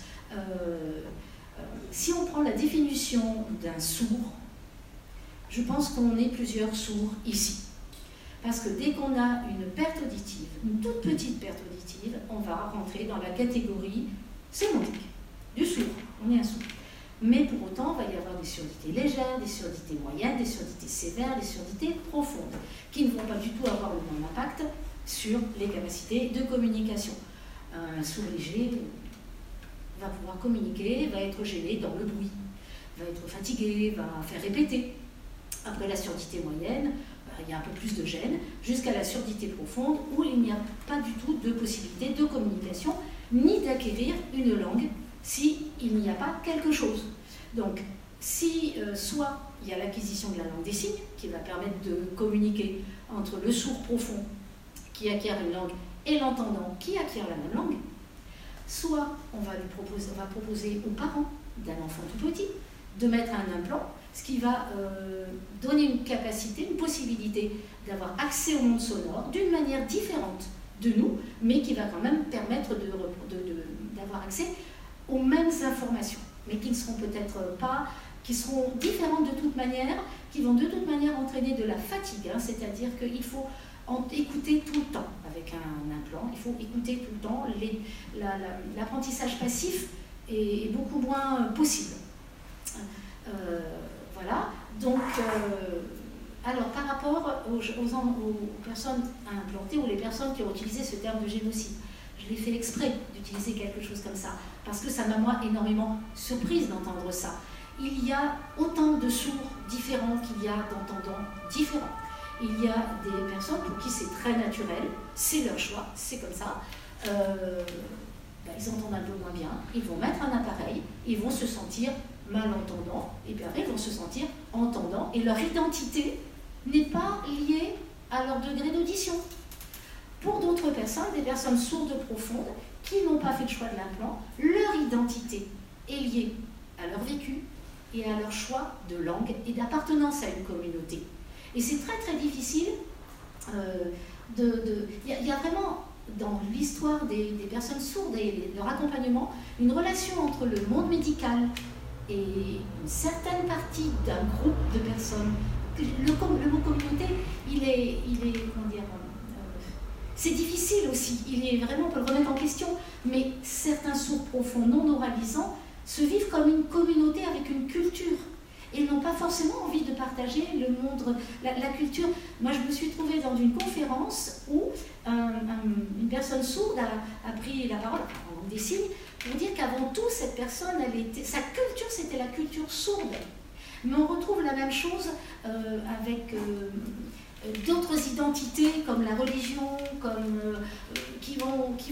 Si on prend la définition d'un sourd, je pense qu'on est plusieurs sourds ici. Parce que dès qu'on a une perte auditive, une toute petite perte auditive, on va rentrer dans la catégorie sémantique, du sourd, on est un sourd. Mais pour autant, il va y avoir des surdités légères, des surdités moyennes, des surdités sévères, des surdités profondes, qui ne vont pas du tout avoir le même impact sur les capacités de communication. Un sourd léger va pouvoir communiquer, va être gêné dans le bruit, va être fatigué, va faire répéter. Après la surdité moyenne, il y a un peu plus de gêne, jusqu'à la surdité profonde, où il n'y a pas du tout de possibilité de communication, ni d'acquérir une langue, s'il n'y a pas quelque chose. Donc, si soit il y a l'acquisition de la langue des signes, qui va permettre de communiquer entre le sourd profond, qui acquiert une langue, et l'entendant, qui acquiert la même langue, soit on va proposer aux parents d'un enfant tout petit de mettre un implant, ce qui va donner une capacité, une possibilité d'avoir accès au monde sonore d'une manière différente de nous, mais qui va quand même permettre d'avoir accès aux mêmes informations, mais qui ne seront peut-être pas, qui seront différentes de toute manière, qui vont de toute manière entraîner de la fatigue, hein, c'est-à-dire qu'il faut écouter tout le temps avec un implant, il faut écouter tout le temps, l'apprentissage passif est beaucoup moins possible. Voilà, donc, alors par rapport aux personnes implantées ou les personnes qui ont utilisé ce terme de génocide, je l'ai fait exprès d'utiliser quelque chose comme ça, parce que ça m'a moi énormément surprise d'entendre ça. Il y a autant de sourds différents qu'il y a d'entendants différents. Il y a des personnes pour qui c'est très naturel, c'est leur choix, c'est comme ça. Ils entendent un peu moins bien, ils vont mettre un appareil, ils vont se sentir malentendants, et puis après ils vont se sentir entendants, et leur identité n'est pas liée à leur degré d'audition. Pour d'autres personnes, des personnes sourdes profondes, qui n'ont pas fait le choix de l'implant, leur identité est liée à leur vécu et à leur choix de langue et d'appartenance à une communauté. Et c'est très très difficile il y a vraiment dans l'histoire des personnes sourdes et leur accompagnement une relation entre le monde médical et une certaine partie d'un groupe de personnes. Le mot communauté, il est comment dire, c'est difficile aussi, on peut le remettre en question, mais certains sourds profonds non oralisants se vivent comme une communauté avec une culture. Et n'ont pas forcément envie de partager le monde, la culture. Moi, je me suis trouvée dans une conférence où une personne sourde a pris la parole, en langue des signes, pour dire qu'avant tout, cette personne, sa culture, c'était la culture sourde. Mais on retrouve la même chose avec d'autres identités, comme la religion, qui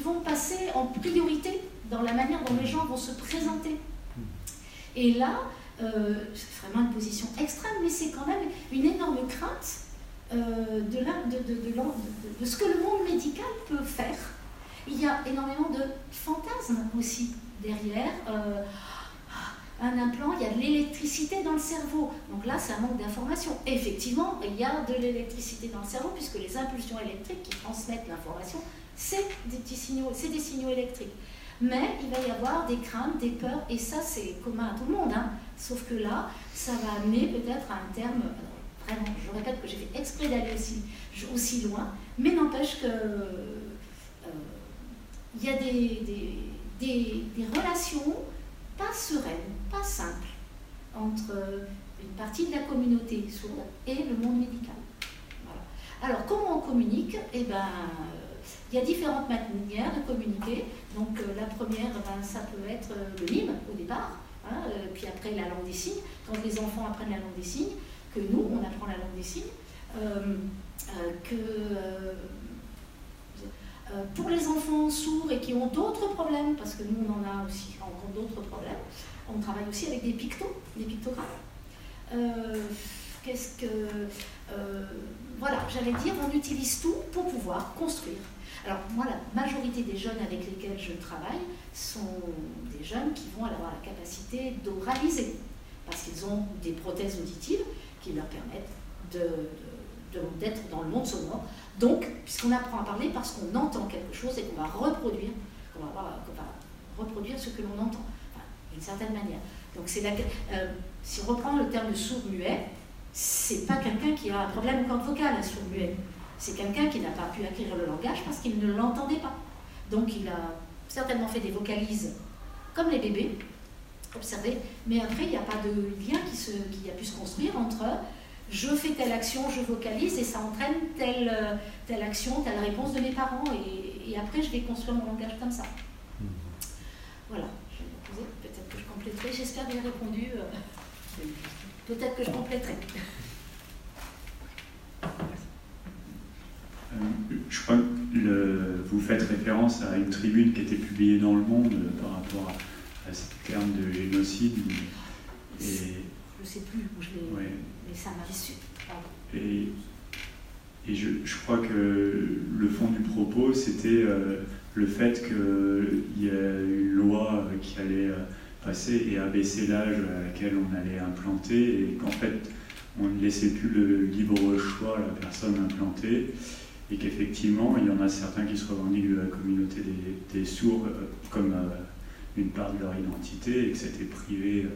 vont passer en priorité dans la manière dont les gens vont se présenter. Et là, c'est vraiment une position extrême, mais c'est quand même une énorme crainte de ce que le monde médical peut faire. Il y a énormément de fantasmes aussi derrière. Un implant, il y a de l'électricité dans le cerveau. Donc là, c'est un manque d'information. Effectivement, il y a de l'électricité dans le cerveau, puisque les impulsions électriques qui transmettent l'information, c'est des signaux électriques. Mais il va y avoir des craintes, des peurs, et ça c'est commun à tout le monde, hein. Sauf que là, ça va amener peut-être à un terme, vraiment, je répète que j'ai fait exprès d'aller aussi loin, mais n'empêche que il y a des relations pas sereines, pas simples, entre une partie de la communauté sourde et le monde médical. Voilà. Alors comment on communique? Il y a différentes manières de communiquer. Donc la première, ça peut être le mime au départ, hein, puis après la langue des signes. Quand les enfants apprennent la langue des signes, que nous, on apprend la langue des signes, pour les enfants sourds et qui ont d'autres problèmes, parce que nous on en a aussi encore d'autres problèmes, on travaille aussi avec des pictogrammes. Voilà, j'allais dire, on utilise tout pour pouvoir construire. Alors moi, la majorité des jeunes avec lesquels je travaille sont des jeunes qui vont avoir la capacité d'oraliser, parce qu'ils ont des prothèses auditives qui leur permettent d'être dans le monde sonore. Donc, puisqu'on apprend à parler parce qu'on entend quelque chose et qu'on va reproduire, ce que l'on entend, enfin, d'une certaine manière. Donc si on reprend le terme de sourd-muet, c'est pas quelqu'un qui a un problème aux cordes vocales, un sourd-muet. C'est quelqu'un qui n'a pas pu acquérir le langage parce qu'il ne l'entendait pas. Donc il a certainement fait des vocalises comme les bébés, observez, mais après il n'y a pas de lien qui a pu se construire entre je fais telle action, je vocalise et ça entraîne telle action, telle réponse de mes parents et après je vais construire mon langage comme ça. Voilà, je vais vous poser, peut-être que je compléterai, j'espère bien répondu, peut-être que je compléterai. Je crois que vous faites référence à une tribune qui était publiée dans Le Monde par rapport à ce terme de génocide. Et, je ne sais plus où je l'ai, ouais. Mais ça m'a déçu. Et je crois que le fond du propos, c'était le fait qu'il y a une loi qui allait passer et abaisser l'âge à laquelle on allait implanter et qu'en fait, on ne laissait plus le libre choix à la personne implantée. Et qu'effectivement, il y en a certains qui se revendiquent de la communauté des sourds comme une part de leur identité et que c'était privé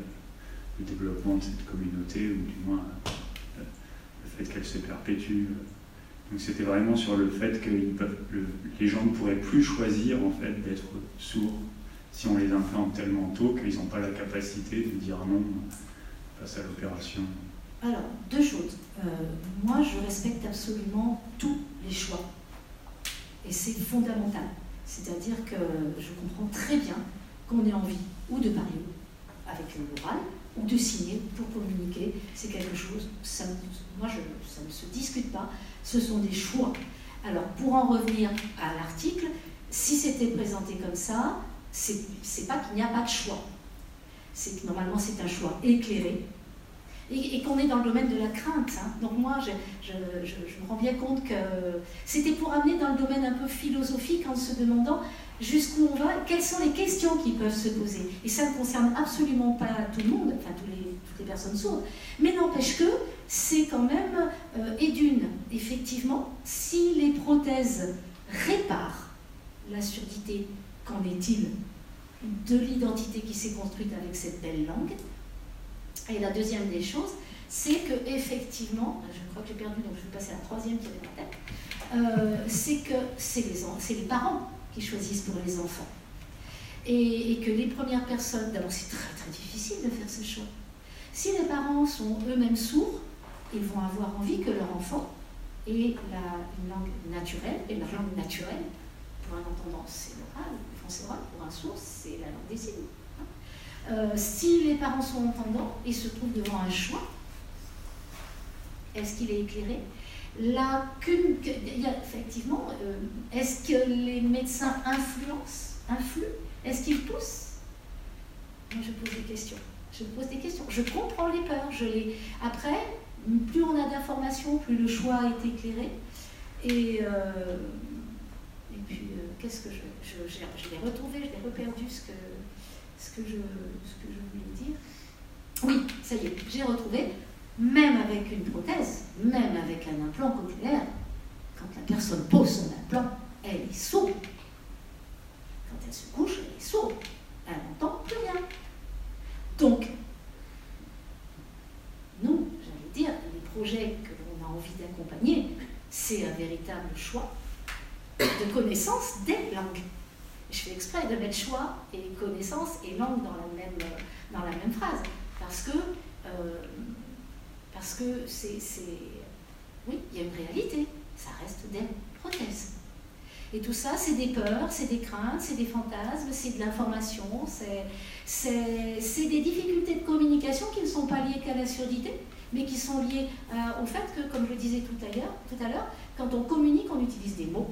le développement de cette communauté, ou du moins le fait qu'elle se perpétue. Donc c'était vraiment sur le fait que les gens ne pourraient plus choisir en fait d'être sourds si on les implante tellement tôt qu'ils n'ont pas la capacité de dire non face à l'opération. Alors, deux choses. Moi, je respecte absolument tous les choix. Et c'est fondamental. C'est-à-dire que je comprends très bien qu'on ait envie ou de parler avec l'oral ou de signer pour communiquer. C'est quelque chose, ça ne se discute pas. Ce sont des choix. Alors, pour en revenir à l'article, si c'était présenté comme ça, c'est pas qu'il n'y a pas de choix. C'est que normalement, c'est un choix éclairé. Et qu'on est dans le domaine de la crainte. Hein. Donc moi, je me rends bien compte que c'était pour amener dans le domaine un peu philosophique en se demandant jusqu'où on va, quelles sont les questions qui peuvent se poser. Et ça ne concerne absolument pas tout le monde, enfin toutes les personnes sourdes. Mais n'empêche que c'est quand même, et d'une, effectivement, si les prothèses réparent la surdité, qu'en est-il de l'identité qui s'est construite avec cette belle langue? Et la deuxième des choses, c'est que effectivement, je crois que j'ai perdu, donc je vais passer à la troisième qui avait ma tête, c'est que c'est les parents qui choisissent pour les enfants. Et que les premières personnes, d'abord c'est très très difficile de faire ce choix. Si les parents sont eux-mêmes sourds, ils vont avoir envie que leur enfant ait une langue naturelle, et leur langue naturelle, pour un entendant c'est l'oral, le français oral, pour un sourd c'est la langue des signes. Si les parents sont entendants, ils se trouvent devant un choix. Est-ce qu'il est éclairé? Effectivement, est-ce que les médecins influent? Est-ce qu'ils poussent? Moi, je pose des questions. Je comprends les peurs. Après, plus on a d'informations, plus le choix est éclairé. Et puis, qu'est-ce que je l'ai retrouvé, je l'ai reperdu ce que je voulais dire. Oui, ça y est, j'ai retrouvé, même avec une prothèse, même avec un implant cochléaire, quand la personne pose son implant, elle est sourde. Quand elle se couche, elle est sourde. Elle n'entend plus rien. Donc, nous, j'allais dire, les projets que l'on a envie d'accompagner, c'est un véritable choix de connaissance des langues. Je fais exprès de mettre choix et connaissance et langue dans la même phrase, parce que oui, il y a une réalité, ça reste des prothèses. Et tout ça, c'est des peurs, c'est des craintes, c'est des fantasmes, c'est de l'information, c'est des difficultés de communication qui ne sont pas liées qu'à la surdité, mais qui sont liées au fait que, comme je le disais tout à l'heure, quand on communique, on utilise des mots.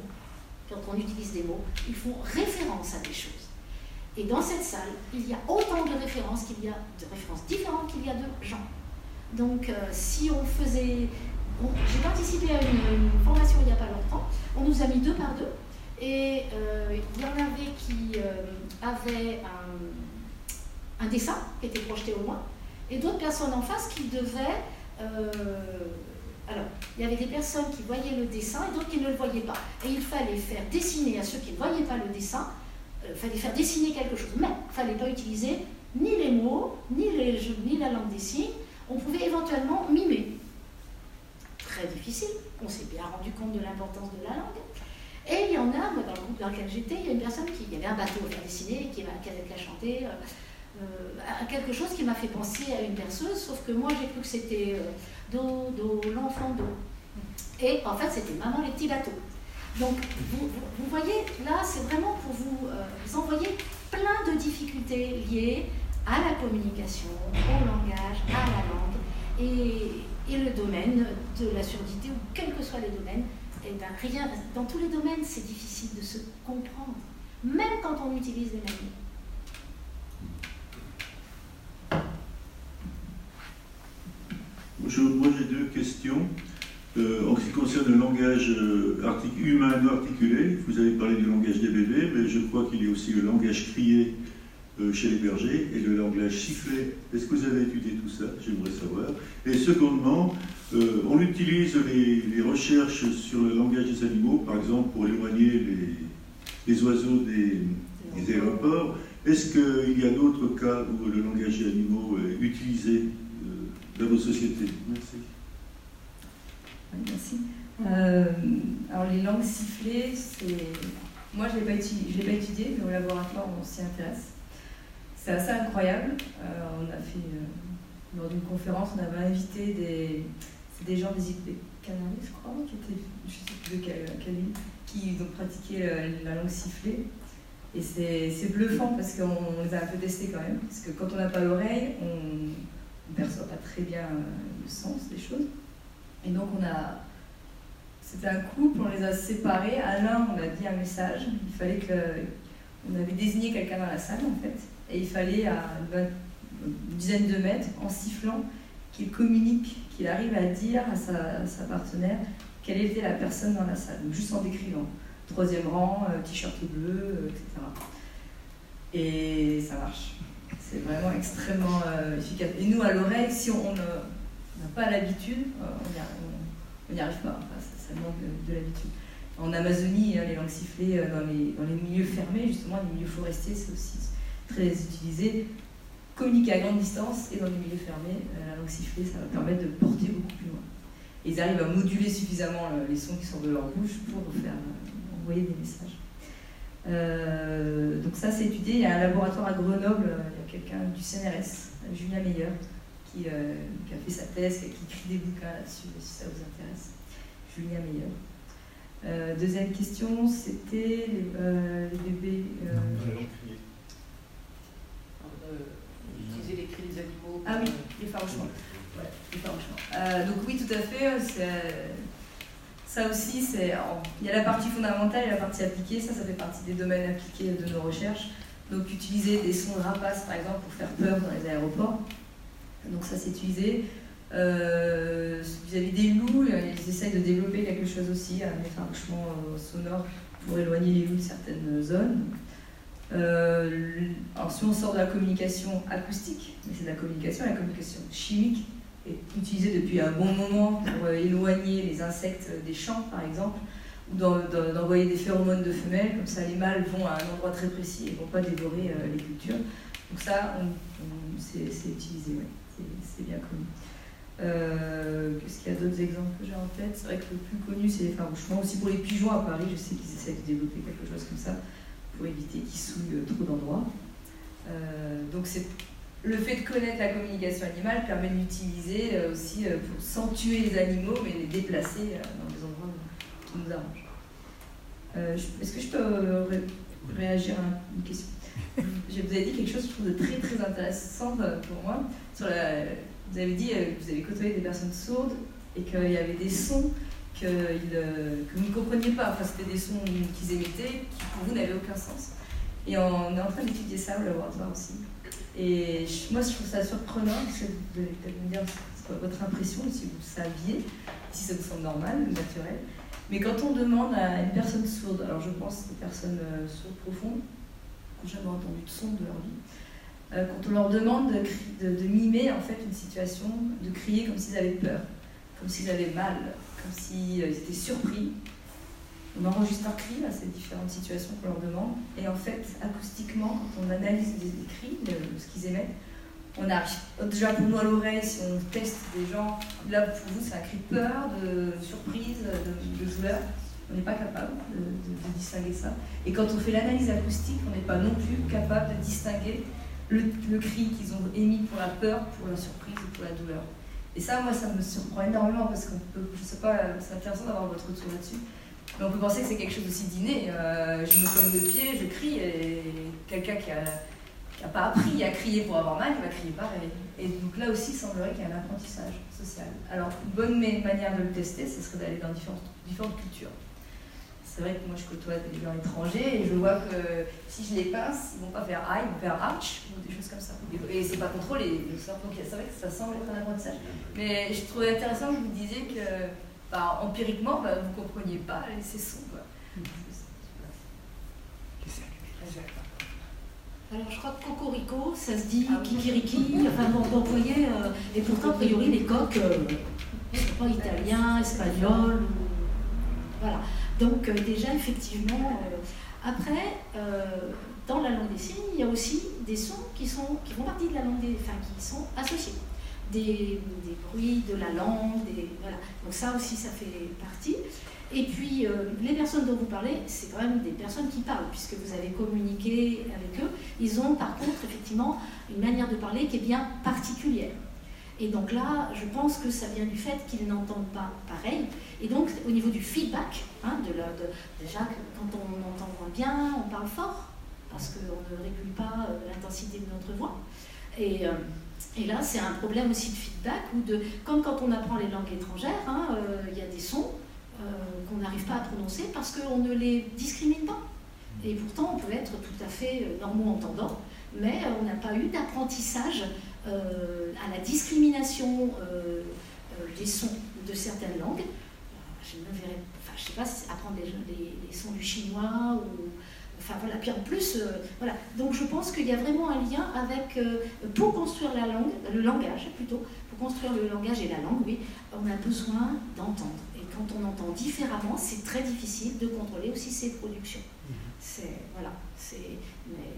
Quand on utilise des mots, ils font référence à des choses. Et dans cette salle, il y a autant de références différentes qu'il y a de gens. Donc, si on faisait... Bon, j'ai participé à une formation il n'y a pas longtemps, on nous a mis 2 par 2, et il y en avait qui avaient un dessin qui était projeté au loin, et d'autres personnes en face qui devaient... Alors, il y avait des personnes qui voyaient le dessin et d'autres qui ne le voyaient pas. Et il fallait faire dessiner à ceux qui ne voyaient pas le dessin, il fallait faire dessiner quelque chose. Mais il ne fallait pas utiliser ni les mots, ni la langue des signes. On pouvait éventuellement mimer. Très difficile. on s'est bien rendu compte de l'importance de la langue. Et il y en a, moi dans le groupe dans lequel j'étais, il y a une personne il y avait un bateau à faire dessiner, qui a chanté quelque chose qui m'a fait penser à une berceuse, sauf que moi j'ai cru que c'était Do, l'enfant Do. Et en fait c'était Maman les petits bateaux. Donc vous voyez, là c'est vraiment pour vous envoyer plein de difficultés liées à la communication, au langage, à la langue, et le domaine de la surdité, ou quels que soient les domaines. Et ben rien, dans tous les domaines, c'est difficile de se comprendre, même quand on utilise les mêmes mots. Moi j'ai deux questions. En ce qui concerne le langage humain non articulé, vous avez parlé du langage des bébés, mais je crois qu'il y a aussi le langage crié chez les bergers et le langage sifflé. Est-ce que vous avez étudié tout ça? J'aimerais savoir. Et secondement, on utilise les recherches sur le langage des animaux, par exemple pour éloigner les oiseaux des aéroports. Est-ce qu'il y a d'autres cas où le langage des animaux est utilisé dans nos sociétés? Merci. Oui, merci. Alors les langues sifflées, moi je ne l'ai pas étudié, mais au laboratoire on s'y intéresse. C'est assez incroyable. On a fait, lors d'une conférence, on avait invité des gens des îles Canaries, je crois, qui étaient, je ne sais plus de quelle île, qui donc pratiquaient la langue sifflée. Et c'est bluffant parce qu'on les a un peu testés quand même, parce que quand on n'a pas l'oreille, on ne perçoit pas très bien le sens des choses. Et donc c'était un couple, on les a séparés. À l'un, on a dit un message. Il fallait on avait désigné quelqu'un dans la salle en fait, et il fallait à une dizaine de mètres, en sifflant, qu'il communique, qu'il arrive à dire à sa partenaire quelle était la personne dans la salle, donc juste en décrivant. 3e rang, t-shirt bleu, etc. Et ça marche. C'est vraiment extrêmement efficace. Et nous, à l'oreille, si on n'a pas l'habitude, on n'y arrive pas. Enfin, ça manque de l'habitude. En Amazonie, les langues sifflées dans les milieux fermés, justement, les milieux forestiers, c'est aussi très utilisé. Communiquer à grande distance et dans les milieux fermés, la langue sifflée, ça va permettre de porter beaucoup plus loin. Et ils arrivent à moduler suffisamment les sons qui sortent de leur bouche pour faire envoyer des messages. Donc ça, c'est étudié. Il y a un laboratoire à Grenoble, il y a quelqu'un du CNRS, Julien Meyer, qui a fait sa thèse, qui écrit des bouquins là-dessus, si ça vous intéresse. Julien Meyer. Deuxième question, c'était les bébés... utiliser les cris des animaux. Ah oui, les farouchements. Ouais, les farouchements. Donc oui, tout à fait. Ça aussi, il y a la partie fondamentale et la partie appliquée. Ça fait partie des domaines appliqués de nos recherches. Donc utiliser des sons de rapaces, par exemple, pour faire peur dans les aéroports. Donc ça, c'est utilisé. Vis-à-vis des loups, ils essayent de développer quelque chose aussi, un effarouchement sonore pour éloigner les loups de certaines zones. Alors si on sort de la communication acoustique, mais c'est de la communication chimique est utilisée depuis un bon moment pour éloigner les insectes des champs par exemple, ou d'envoyer des phéromones de femelles, comme ça les mâles vont à un endroit très précis et ne vont pas dévorer les cultures. Donc ça, c'est utilisé, ouais. C'est bien connu. Qu'est-ce qu'il y a d'autres exemples que j'ai en tête? C'est vrai que le plus connu c'est l'effarouchement. Aussi pour les pigeons à Paris, je sais qu'ils essaient de développer quelque chose comme ça, pour éviter qu'ils souillent trop d'endroits. Donc le fait de connaître la communication animale permet de l'utiliser aussi pour sans tuer les animaux, mais les déplacer dans des endroits qui nous arrangent. Est-ce que je peux réagir à une question? Je vous ai dit quelque chose je trouve de très très intéressant pour moi. Vous avez dit que vous avez côtoyé des personnes sourdes et qu'il y avait des sons que vous ne compreniez pas. Enfin, c'était des sons qu'ils émettaient qui pour vous n'avaient aucun sens. Et on est en train d'étudier ça au laboratoire aussi. Et moi, je trouve ça surprenant, parce que vous allez peut-être me dire votre impression, si vous saviez, si ça vous semble normal, naturel. Mais quand on demande à une personne sourde, alors je pense aux personnes sourdes profondes, qui n'ont jamais entendu de son de leur vie, quand on leur demande de mimer en fait une situation, de crier comme s'ils avaient peur, comme s'ils avaient mal, comme s'ils étaient surpris. On enregistre leur cri à ces différentes situations qu'on leur demande. Et en fait, acoustiquement, quand on analyse les cris, ce qu'ils émettent, on arrive. Déjà pour nous à l'oreille, si on teste des gens, là pour vous c'est un cri de peur, de surprise, douleur. On n'est pas capable de distinguer ça. Et quand on fait l'analyse acoustique, on n'est pas non plus capable de distinguer le cri qu'ils ont émis pour la peur, pour la surprise ou pour la douleur. Et ça, moi, ça me surprend énormément parce qu'on peut, je sais pas, c'est intéressant d'avoir votre retour là-dessus. Mais on peut penser que c'est quelque chose aussi d'inné. Je me cogne le pied, je crie, et quelqu'un qui n'a pas appris à crier pour avoir mal, il va crier pareil. Et donc là aussi, il semblerait qu'il y ait un apprentissage social. Alors, une bonne manière de le tester, ce serait d'aller dans différentes cultures. C'est vrai que moi, je côtoie des gens étrangers et je vois que si je les pince, ils ne vont pas faire « ah », ils vont faire « ouch » ou des choses comme ça. Et c'est pas contrôlé. Donc c'est vrai que ça semble être un apprentissage. Mais je trouvais intéressant que vous disiez que, empiriquement, vous ne compreniez pas ces sons. Quoi. Alors je crois que cocorico, ça se dit kikiriki, enfin bon, donc vous voyez, et pourtant a priori les coqs, je ne sais pas, italien, espagnol, voilà. Donc déjà effectivement, après, dans la langue des signes, il y a aussi des sons qui font partie de la langue qui sont associés. Des bruits de la langue, voilà. Donc ça aussi, ça fait partie. Et puis, les personnes dont vous parlez, c'est quand même des personnes qui parlent, puisque vous avez communiqué avec eux. Ils ont par contre, effectivement, une manière de parler qui est bien particulière. Et donc là, je pense que ça vient du fait qu'ils n'entendent pas pareil. Et donc, au niveau du feedback, déjà, quand on entend moins bien, on parle fort, parce qu'on ne régule pas l'intensité de notre voix. Et là, c'est un problème aussi de feedback, comme quand on apprend les langues étrangères, il y a des sons qu'on n'arrive pas à prononcer parce qu'on ne les discrimine pas. Et pourtant, on peut être tout à fait normaux-entendant, mais on n'a pas eu d'apprentissage à la discrimination des sons de certaines langues. Je ne sais pas si apprendre les sons du chinois ou... Enfin voilà, puis en plus, voilà. Donc je pense qu'il y a vraiment un lien avec, pour construire la langue, le langage plutôt, pour construire le langage et la langue, oui, on a besoin d'entendre. Et quand on entend différemment, c'est très difficile de contrôler aussi ses productions. Voilà, mais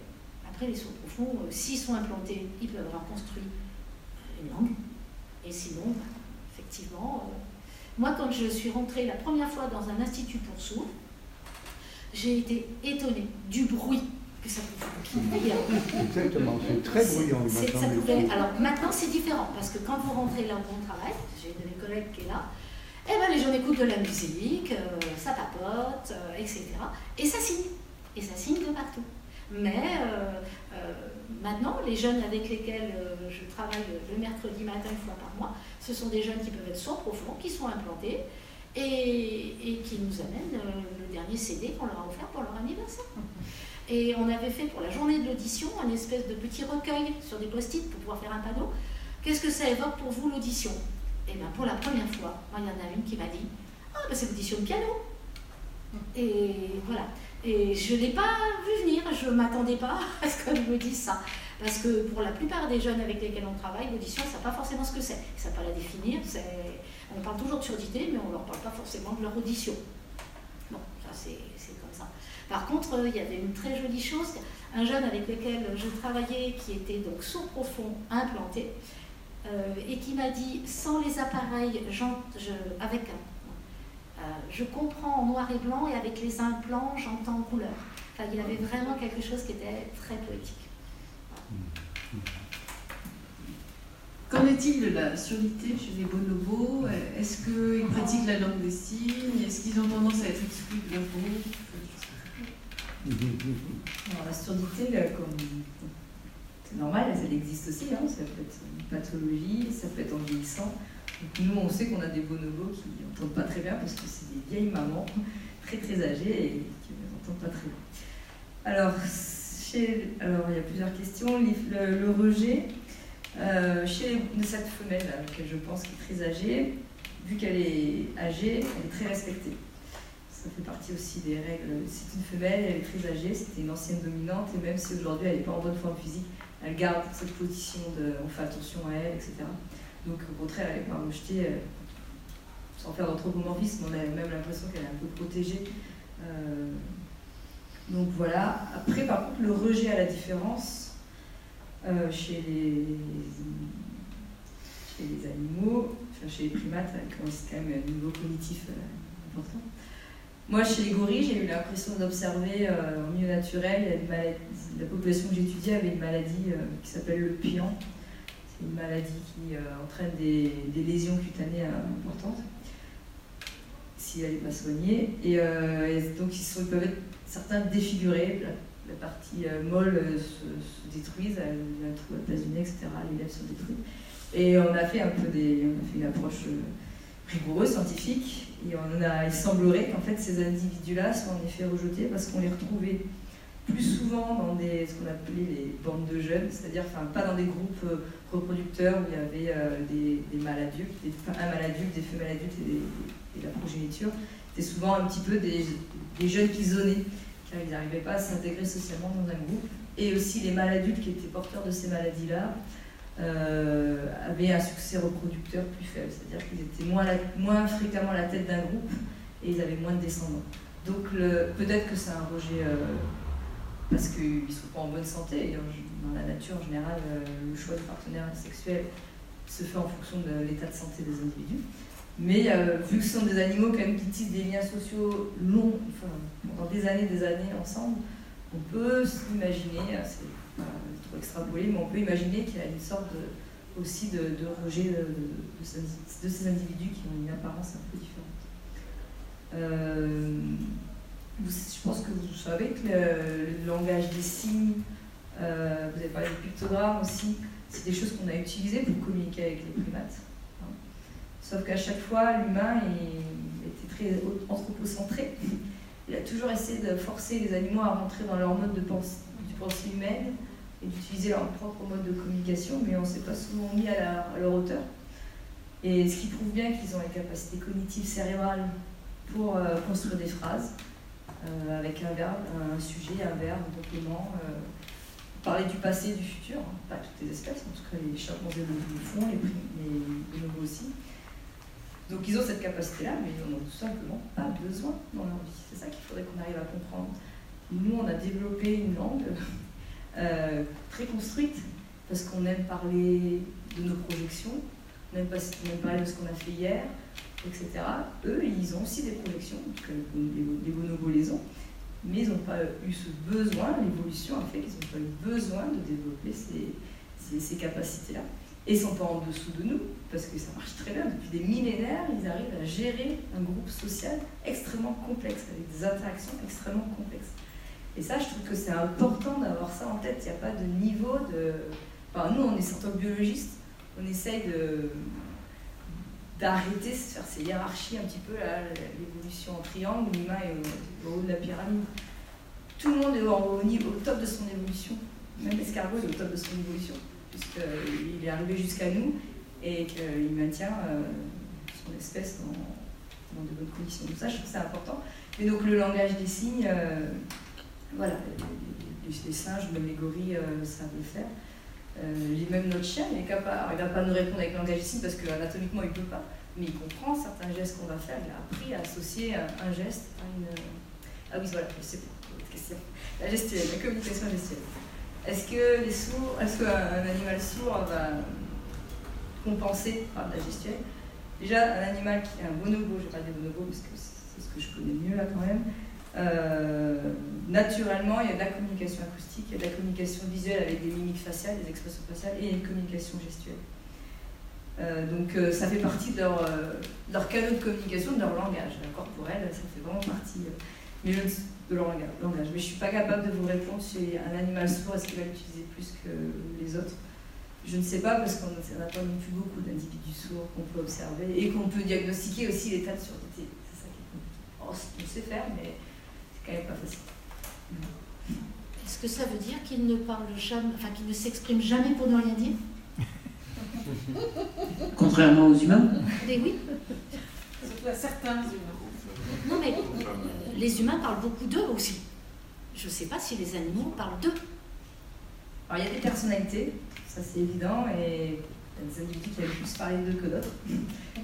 après les sourds profonds, s'ils sont implantés, ils peuvent avoir construit une langue. Et sinon, effectivement, moi quand je suis rentrée la première fois dans un institut pour sourds, j'ai été étonnée du bruit que ça pouvait faire. Exactement, c'est très bruyant. Alors maintenant c'est différent, parce que quand vous rentrez là où on travaille, j'ai une de mes collègues qui est là, et ben les gens écoutent de la musique, ça papote, etc. Et ça signe de partout. Mais maintenant, les jeunes avec lesquels je travaille le mercredi matin une fois par mois, ce sont des jeunes qui peuvent être sourds profonds, qui sont implantés, et qui nous amènent le dernier CD qu'on leur a offert pour leur anniversaire. Et on avait fait pour la journée de l'audition un espèce de petit recueil sur des post-it pour pouvoir faire un panneau. Qu'est-ce que ça évoque pour vous l'audition? Et bien pour la première fois, il y en a une qui m'a dit « Ah, ben c'est l'audition de piano !» Et voilà. Et je ne l'ai pas vu venir, je ne m'attendais pas à ce qu'on me dise ça. Parce que pour la plupart des jeunes avec lesquels on travaille, l'audition, ça ne sait pas forcément ce que c'est. Ils ne savent pas la définir. On parle toujours de surdité, mais on ne leur parle pas forcément de leur audition. Bon, ça c'est comme ça. Par contre, il y avait une très jolie chose. Un jeune avec lequel je travaillais, qui était donc sourd profond implanté, et qui m'a dit, sans les appareils, je comprends en noir et blanc, et avec les implants, j'entends en couleur. Enfin, il y avait vraiment quelque chose qui était très poétique. Qu'en est-il de la surdité chez les bonobos? Est-ce qu'ils pratiquent la langue des signes? Est-ce qu'ils ont tendance à être exclus de l'info? Alors, la surdité, c'est normal, elle existe aussi, ça peut être une pathologie, ça peut être en vieillissant. Donc, nous, on sait qu'on a des bonobos qui n'entendent pas très bien parce que c'est des vieilles mamans très très âgées et qui n'entendent pas très bien. Alors, il y a plusieurs questions. Le rejet, chez cette femelle, laquelle je pense qui est très âgée, vu qu'elle est âgée, elle est très respectée. Ça fait partie aussi des règles. C'est une femelle, elle est très âgée, c'était une ancienne dominante, et même si aujourd'hui elle n'est pas en bonne forme physique, elle garde cette position de on fait attention à elle, etc. Donc au contraire, elle n'est pas rejetée, sans faire d'anthropomorphisme, on a même l'impression qu'elle est un peu protégée. Donc voilà. Après, par contre, le rejet à la différence chez les animaux, chez les primates, c'est quand même un niveau cognitif important. Moi, chez les gorilles, j'ai eu l'impression d'observer en milieu naturel, il y a une maladie, la population que j'étudiais avait une maladie qui s'appelle le pian. C'est une maladie qui entraîne des lésions cutanées importantes si elle n'est pas soignée. Et donc, ils peuvent être certains défigurés, la partie molle se détruise, la place du nez, etc. Les lèvres sont détruites. Et on a fait une approche rigoureuse, scientifique, et il semblerait qu'en fait ces individus-là soient en effet rejetés parce qu'on les retrouvait plus souvent dans ce qu'on appelait les bandes de jeunes, c'est-à-dire pas dans des groupes reproducteurs où il y avait des mâles adultes, un mâle adulte, des femelles adultes et la progéniture. C'était souvent un petit peu des jeunes qui zonaient, car ils n'arrivaient pas à s'intégrer socialement dans un groupe. Et aussi les mâles adultes qui étaient porteurs de ces maladies-là avaient un succès reproducteur plus faible, c'est-à-dire qu'ils étaient moins fréquemment à la tête d'un groupe et ils avaient moins de descendants. Donc peut-être que c'est un rejet parce qu'ils ne sont pas en bonne santé. Et dans la nature, en général, le choix de partenaire sexuel se fait en fonction de l'état de santé des individus. Mais vu que ce sont des animaux quand même qui tissent des liens sociaux longs, pendant des années ensemble, on peut s'imaginer, c'est pas trop extrapolé, mais on peut imaginer qu'il y a une sorte aussi de rejet de ces individus qui ont une apparence un peu différente. Je pense que vous savez que le langage des signes, vous avez parlé du pictogramme aussi, c'est des choses qu'on a utilisées pour communiquer avec les primates. Sauf qu'à chaque fois, l'humain était très anthropocentré. Il a toujours essayé de forcer les animaux à rentrer dans leur mode de pensée humaine et d'utiliser leur propre mode de communication, mais on ne s'est pas souvent mis à leur hauteur. Et ce qui prouve bien qu'ils ont les capacités cognitives cérébrales pour construire des phrases avec un verbe, un sujet, un verbe, un complément, parler du passé et du futur, pas toutes les espèces, en tout cas les chapements le font, les bonobos aussi. Donc ils ont cette capacité-là, mais ils n'en ont tout simplement pas besoin dans leur vie. C'est ça qu'il faudrait qu'on arrive à comprendre. Nous, on a développé une langue très construite, parce qu'on aime parler de nos projections, on aime parler de ce qu'on a fait hier, etc. Eux, ils ont aussi des projections, donc les bonobos les ont, mais ils n'ont pas eu ce besoin, l'évolution a fait qu'ils n'ont pas eu besoin de développer ces capacités-là. Et ils ne sont pas en dessous de nous, parce que ça marche très bien. Depuis des millénaires, ils arrivent à gérer un groupe social extrêmement complexe, avec des interactions extrêmement complexes. Et ça, je trouve que c'est important d'avoir ça en tête. Il n'y a pas de niveau de... Enfin, nous, on est certains biologistes, on essaye d'arrêter de faire ces hiérarchies un petit peu, l'évolution en triangle, l'humain est au haut de la pyramide. Tout le monde est au top de son évolution. Même l'escargot est au top de son évolution, puisqu'il est arrivé jusqu'à nous et qu'il maintient son espèce dans de bonnes conditions. Donc ça, je trouve que c'est important. Mais donc le langage des signes, voilà, les singes, même les gorilles savent le faire. Même notre chien, il ne va pas nous répondre avec le langage des signes parce qu'anatomiquement il ne peut pas, mais il comprend certains gestes qu'on va faire. Il a appris à associer un geste à une... Ah oui, voilà, je sais pas, votre question. La gestuelle, la communication gestuelle. Est-ce qu'un animal sourd va compenser par de la gestuelle? Déjà, un animal qui est un bonobo, je parle des bonobos parce que c'est ce que je connais mieux là quand même, naturellement, il y a de la communication acoustique, il y a de la communication visuelle avec des mimiques faciales, des expressions faciales, et une communication gestuelle. Donc ça fait partie de leur canal de communication, de leur langage corporel, ça fait vraiment partie de leur langage. Mais je ne suis pas capable de vous répondre si un animal sourd, est-ce qu'il va l'utiliser plus que les autres. Je ne sais pas, parce qu'on n'a pas non plus beaucoup d'individus sourds qu'on peut observer et qu'on peut diagnostiquer aussi l'état de surdité. C'est ça qui est compliqué. On sait faire, mais c'est quand même pas facile. Est-ce que ça veut dire qu'ils ne parlent jamais, enfin qu'ils ne s'expriment jamais pour ne rien dire? Contrairement aux humains? Mais oui. Surtout à certains humains. Non mais les humains parlent beaucoup d'eux aussi. Je ne sais pas si les animaux parlent d'eux. Alors il y a des personnalités, ça c'est évident, et il y a des individus qui aiment plus parler d'eux que d'autres.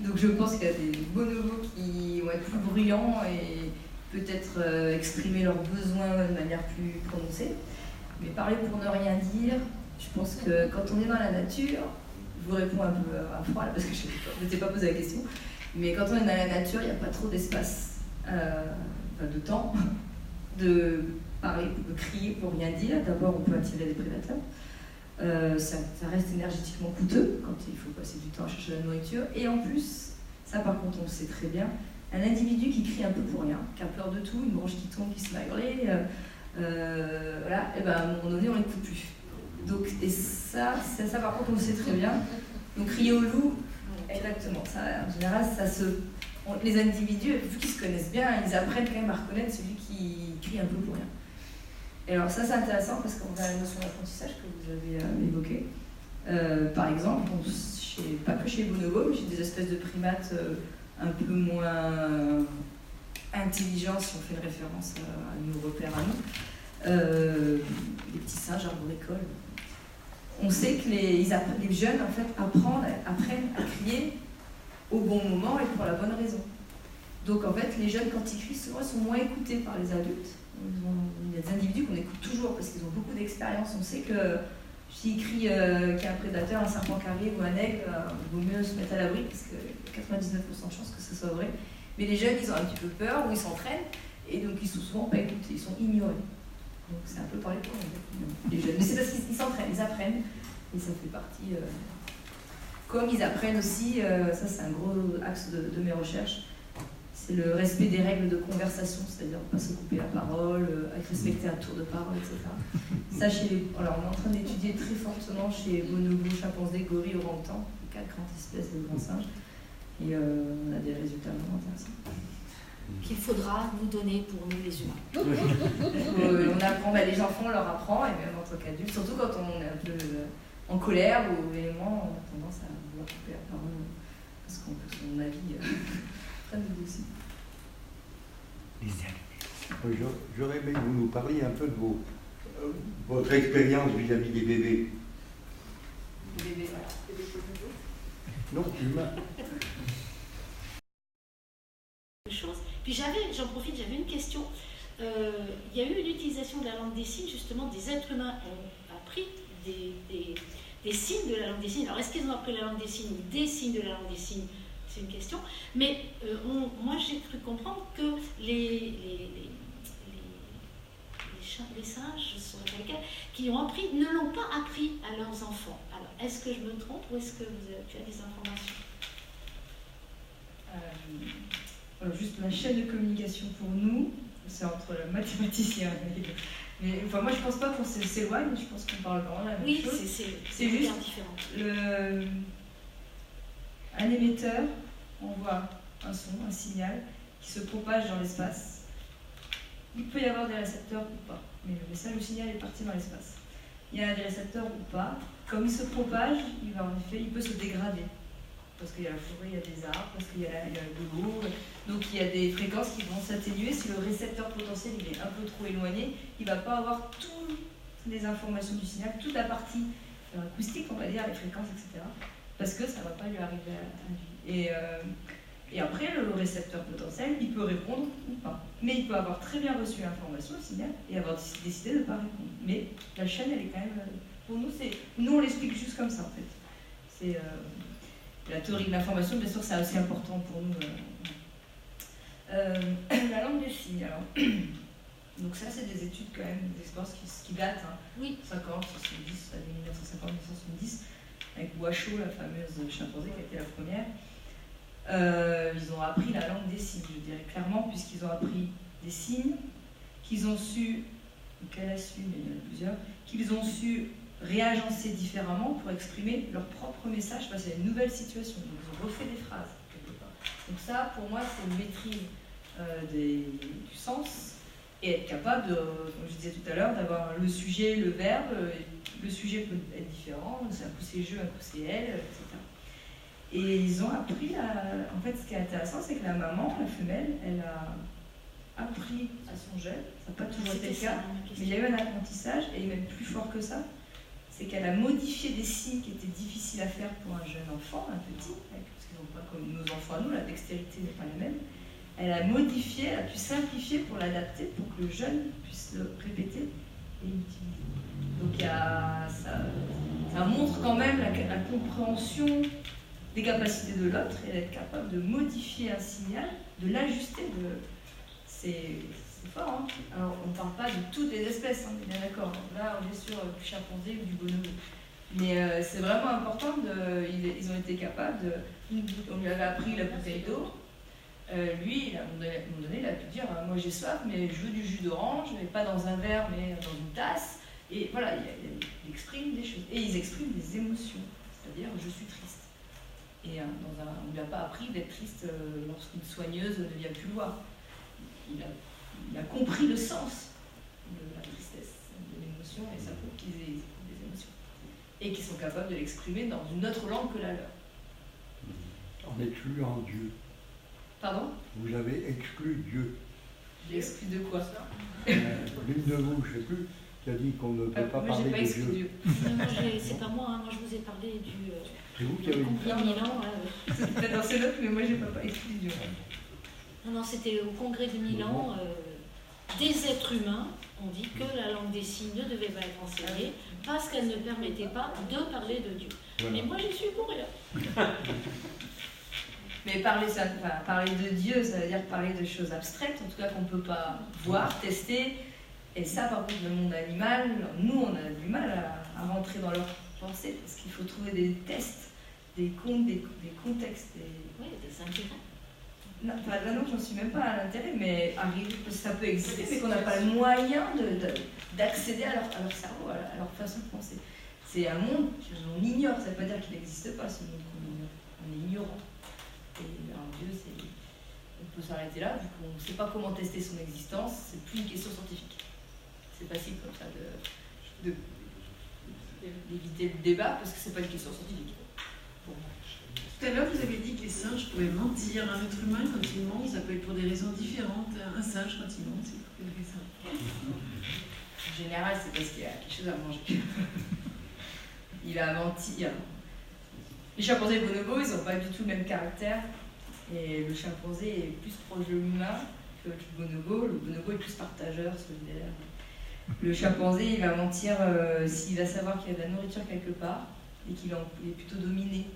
Donc je pense qu'il y a des bonobos qui vont être plus bruyants et peut-être exprimer leurs besoins de manière plus prononcée. Mais parler pour ne rien dire, je pense que quand on est dans la nature, je vous réponds un peu à froid là, parce que je ne t'ai pas posé la question, mais quand on est dans la nature, il n'y a pas trop d'espace de temps, de parler, de crier pour rien dire. D'abord, on peut attirer des prédateurs. Ça reste énergétiquement coûteux quand il faut passer du temps à chercher la nourriture. Et en plus, ça par contre, on le sait très bien, un individu qui crie un peu pour rien, qui a peur de tout, une branche qui tombe, qui se met à hurler, voilà, et ben à un moment donné, on l'écoute plus. Donc, et ça par contre, on le sait très bien. Donc, crier au loup, exactement. Ça, en général, les individus, vu qu'ils se connaissent bien, ils apprennent quand même à reconnaître celui qui crie un peu pour rien. Et alors ça, c'est intéressant parce qu'on a la notion d'apprentissage que vous avez évoquée. Par exemple, pas que chez les bonobos, mais chez des espèces de primates un peu moins intelligents, si on fait une référence à nos repères à nous, les petits singes arboricoles. On sait que les jeunes en fait, apprennent à crier au bon moment et pour la bonne raison. Donc en fait, les jeunes, quand ils crient, souvent, ils sont moins écoutés par les adultes. Il y a des individus qu'on écoute toujours parce qu'ils ont beaucoup d'expérience. On sait que s'ils crient qu'il y a un prédateur, un serpent qui arrive ou un aigle, il vaut mieux se mettre à l'abri parce qu'il y a 99% de chances que ce soit vrai. Mais les jeunes, ils ont un petit peu peur ou ils s'entraînent et donc ils sont souvent pas écoutés, ils sont ignorés. Donc c'est un peu par les points, les jeunes. Mais c'est parce qu'ils s'entraînent, ils apprennent et ça fait partie. Comme ils apprennent aussi, ça c'est un gros axe de mes recherches. C'est le respect des règles de conversation, c'est-à-dire ne pas se couper la parole, être respecté à tour de parole, etc. Ça, alors, on est en train d'étudier très fortement chez bonobos, chimpanzés, gorilles, orang-outans, les 4 grandes espèces de grands singes, et on a des résultats vraiment intéressants. Qu'il faudra nous donner pour nous les humains. On apprend, les enfants, on leur apprend, et même en tant qu'adultes, surtout quand on est un peu en colère ou véhément, on a tendance à vouloir couper la parole, parce qu'on peut son avis très aussi. J'aurais aimé que vous nous parliez un peu de votre expérience vis-à-vis des bébés. Des bébés, voilà. Des bébés non, humains. Puis j'en profite, j'avais une question. Il y a eu une utilisation de la langue des signes, justement, des êtres humains ont appris des signes de la langue des signes. Alors, est-ce qu'ils ont appris la langue des signes ou des signes de la langue des signes? C'est une question. Mais moi, j'ai cru comprendre que les singes, je ne saurais pas lesquels, qui ont appris, ne l'ont pas appris à leurs enfants. Alors, est-ce que je me trompe ou est-ce que tu as des informations? Alors, juste la chaîne de communication pour nous, c'est entre le mathématicien mais enfin, moi, je ne pense pas qu'on s'éloigne, je pense qu'on parle vraiment la même chose. Oui, c'est juste différent. Un émetteur envoie un son, un signal qui se propage dans l'espace. Il peut y avoir des récepteurs ou pas, mais le message, le signal est parti dans l'espace. Il y a des récepteurs ou pas. Comme il se propage, il peut se dégrader. Parce qu'il y a la forêt, il y a des arbres, parce qu'il y a de l'eau. Donc il y a des fréquences qui vont s'atténuer. Si le récepteur potentiel il est un peu trop éloigné, il ne va pas avoir toutes les informations du signal, toute la partie acoustique, on va dire, les fréquences, etc. Parce que ça ne va pas lui arriver à lui. Et après, le récepteur potentiel, il peut répondre ou pas. Mais il peut avoir très bien reçu l'information, le signal, et avoir décidé de ne pas répondre. Mais la chaîne, elle est quand même... Pour nous, on l'explique juste comme ça, en fait. C'est la théorie de l'information, bien sûr, c'est aussi important pour nous. La langue des signes, alors. Donc ça, c'est des études, quand même, des expériences qui datent. Hein. Oui. 50, 70, années 1950, 1970. Avec Washoe, la fameuse chimpanzé qui a été la première. Ils ont appris la langue des signes, je dirais clairement, puisqu'ils ont appris des signes qu'ils ont su, ou qu'elle a su, mais il y en a plusieurs, qu'ils ont su réagencer différemment pour exprimer leur propre message face à une nouvelle situation. Donc ils ont refait des phrases, quelque part. Donc ça, pour moi, c'est une maîtrise du sens et être capable de, comme je disais tout à l'heure, d'avoir le sujet, le verbe. Le sujet peut être différent, c'est un coup c'est je, un coup c'est elle, etc. Et ils ont appris en fait, ce qui est intéressant, c'est que la maman, la femelle, elle a appris à son jeune, ça n'a pas toujours été le cas, mais il y a eu un apprentissage, et même plus fort que ça, c'est qu'elle a modifié des signes qui étaient difficiles à faire pour un jeune enfant, un petit, parce qu'ils n'ont pas comme nos enfants à nous, la dextérité n'est pas la même. Elle a modifié, elle a pu simplifier pour l'adapter, pour que le jeune puisse le répéter et l'utiliser. Donc ça montre quand même la compréhension des capacités de l'autre et d'être capable de modifier un signal, de l'ajuster, c'est fort. Hein. Alors, on ne parle pas de toutes les espèces, on est bien d'accord. Là, on est sur du chimpanzé ou du bonobo. Mais c'est vraiment important, ils ont été capables de... On lui avait appris la bouteille d'eau. Lui, à un moment donné, il a pu dire moi j'ai soif, mais je veux du jus d'orange, mais pas dans un verre, mais dans une tasse. Et voilà, il exprime des choses. Et ils expriment des émotions, c'est-à-dire je suis triste. Et on ne lui a pas appris d'être triste lorsqu'une soigneuse ne vient plus le voir. Il a compris le sens de la tristesse, de l'émotion, et ça prouve qu'ils aient des émotions. Et qu'ils sont capables de l'exprimer dans une autre langue que la leur. En excluant Dieu. Pardon? Vous avez exclu Dieu. J'ai exclu de quoi? L'une de vous, je ne sais plus, qui a dit qu'on ne peut pas parler de Dieu. C'est pas moi, hein. Moi je vous ai parlé du... C'est vous qui avez dit ça. Milan, c'est peut-être dans ces notes, mais moi j'ai pas exclu Dieu. Non, c'était au congrès de Milan. Des êtres humains ont dit que la langue des signes ne devait pas être enseignée parce qu'elle ne permettait pas de parler de Dieu. Voilà. Mais moi j'y suis pour rien. Mais parler de Dieu, ça veut dire parler de choses abstraites, en tout cas qu'on ne peut pas voir, tester. Et ça, par contre, le monde animal, nous, on a du mal à rentrer dans leur pensée, parce qu'il faut trouver des tests, des contextes. Oui, des intérêts. Non, j'en suis même pas à l'intérêt, mais arrive, parce que ça peut exister, mais qu'on n'a pas le moyen d'accéder à leur cerveau, à leur façon de penser. C'est un monde qu'on ignore, ça ne veut pas dire qu'il n'existe pas, ce monde qu'on ignore. On est ignorant. Et alors Dieu, on peut s'arrêter là, vu qu'on ne sait pas comment tester son existence, c'est plus une question scientifique. C'est facile comme ça d'éviter le débat, parce que c'est pas une question scientifique. Bon. Tout à l'heure, vous avez dit que les singes pouvaient mentir. Un être humain, quand il ment, ça peut être pour des raisons différentes. Un singe, quand il ment, c'est pour quelle raison? En général, c'est parce qu'il y a quelque chose à manger. Il a menti. Les chimpanzés et les bonobos, ils n'ont pas du tout le même caractère. Et le chimpanzé est plus proche de l'humain que le bonobo. Le bonobo est plus partageur, solidaire. Le chimpanzé, il va mentir s'il va savoir qu'il y a de la nourriture quelque part et qu'il est plutôt dominé.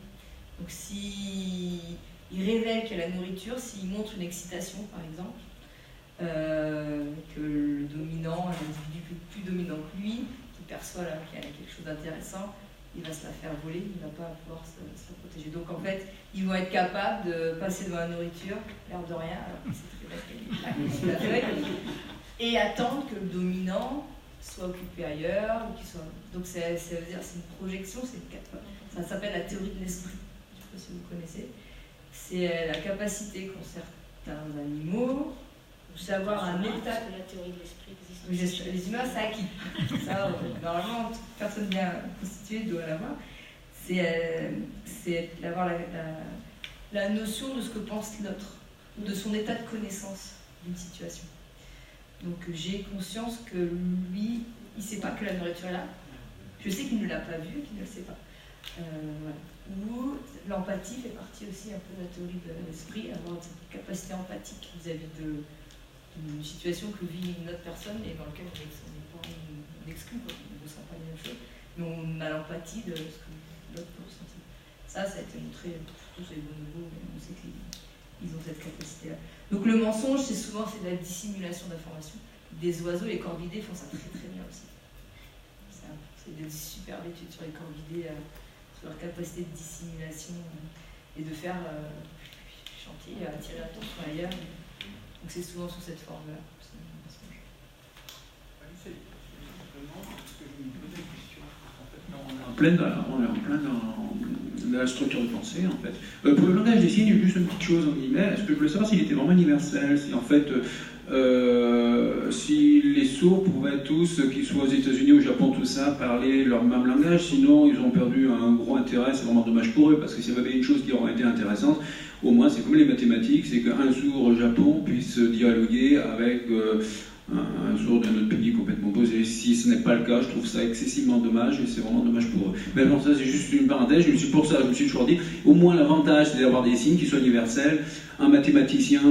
Donc s'il révèle qu'il y a la nourriture, s'il montre une excitation par exemple, que le dominant, l'individu plus dominant que lui, qui perçoit qu'il y a quelque chose d'intéressant, il va se la faire voler, il ne va pas pouvoir se protéger. Donc en fait, ils vont être capables de passer devant la nourriture, l'air de rien, alors que c'est très bête, et attendre que le dominant soit occupé ailleurs, ou qu'il soit... Donc ça veut dire c'est une projection, ça s'appelle la théorie de l'esprit. Je ne sais pas si vous connaissez. C'est la capacité qu'ont certains animaux de savoir un état. La théorie de l'esprit existe. Les humains, ça acquis. Ça, normalement, toute personne bien constituée doit l'avoir. C'est d'avoir la notion de ce que pense l'autre, de son état de connaissance d'une situation. Donc j'ai conscience que lui, il ne sait pas que la nourriture est là. Je sais qu'il ne l'a pas vue, qu'il ne le sait pas. Voilà. Ou l'empathie fait partie aussi un peu de la théorie de l'esprit, avoir cette capacité empathique vis-à-vis d'une situation que vit une autre personne et dans laquelle on exclut, on ne ressent pas la même chose, mais on a l'empathie de ce que l'autre peut ressentir. Ça a été montré surtout sur les bonobos, mais on sait qu'ils ont cette capacité-là. Donc le mensonge, c'est de la dissimulation d'informations. Des oiseaux, les corvidés font ça très très bien aussi. C'est des superbes études sur les corvidés, sur leur capacité de dissimulation et de faire chanter, attirer l'attention ailleurs. Donc c'est souvent sous cette forme-là. On est en plein dans la structure de pensée, en fait. Pour le langage des signes, juste une petite chose en guillemets. Est-ce que je voulais savoir s'il était vraiment universel, si en fait, si les sourds pouvaient tous, qu'ils soient aux États-Unis, au Japon, tout ça, parler leur même langage, sinon ils ont perdu un gros intérêt. C'est vraiment dommage pour eux, parce que s'il y avait une chose qui aurait été intéressante, au moins c'est comme les mathématiques, c'est qu'un sourd au Japon puisse dialoguer avec un sourd d'un autre pays complètement posé. Si ce n'est pas le cas, je trouve ça excessivement dommage et c'est vraiment dommage pour eux. Mais bon, ça c'est juste une parenthèse. Pour ça, je me suis toujours dit, au moins l'avantage c'est d'avoir des signes qui soient universels. Un mathématicien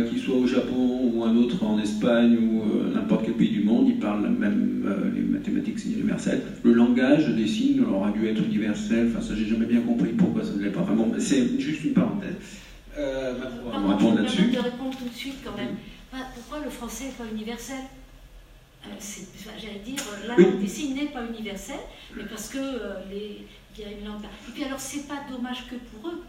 qui soit au Japon ou un autre en Espagne ou n'importe quel pays du monde, il parle même les mathématiques c'est universel. Le langage des signes aurait dû être universel. Enfin, ça j'ai jamais bien compris pourquoi ça ne l'est pas vraiment. C'est juste une parenthèse. On va répondre là-dessus. Je vais répondre tout de suite quand même. Pourquoi le français n'est pas universel? J'allais dire, la langue des signes n'est pas universelle, mais parce que il y a une langue. Et puis alors, c'est pas dommage que pour eux,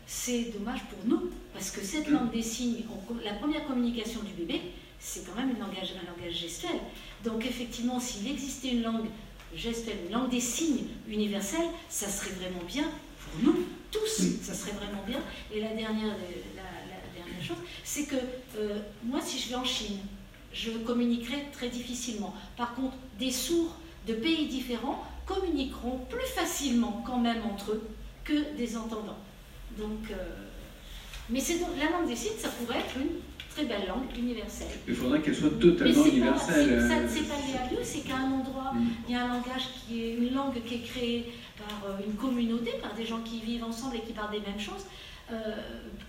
c'est dommage pour nous, parce que cette langue des signes, la première communication du bébé, c'est quand même un langage gestuel. Donc effectivement, s'il existait une langue gestuelle, une langue des signes universelle, ça serait vraiment bien pour nous tous, ça serait vraiment bien. Et la dernière chose, c'est que moi, si je vais en Chine, je communiquerai très difficilement. Par contre, des sourds de pays différents communiqueront plus facilement quand même entre eux que des entendants. Donc, mais la langue des signes, ça pourrait être une très belle langue universelle. Il faudrait qu'elle soit totalement universelle. C'est pas lié à lieu, c'est qu'à un endroit, il y a un langage qui est une langue qui est créée par une communauté, par des gens qui vivent ensemble et qui parlent des mêmes choses.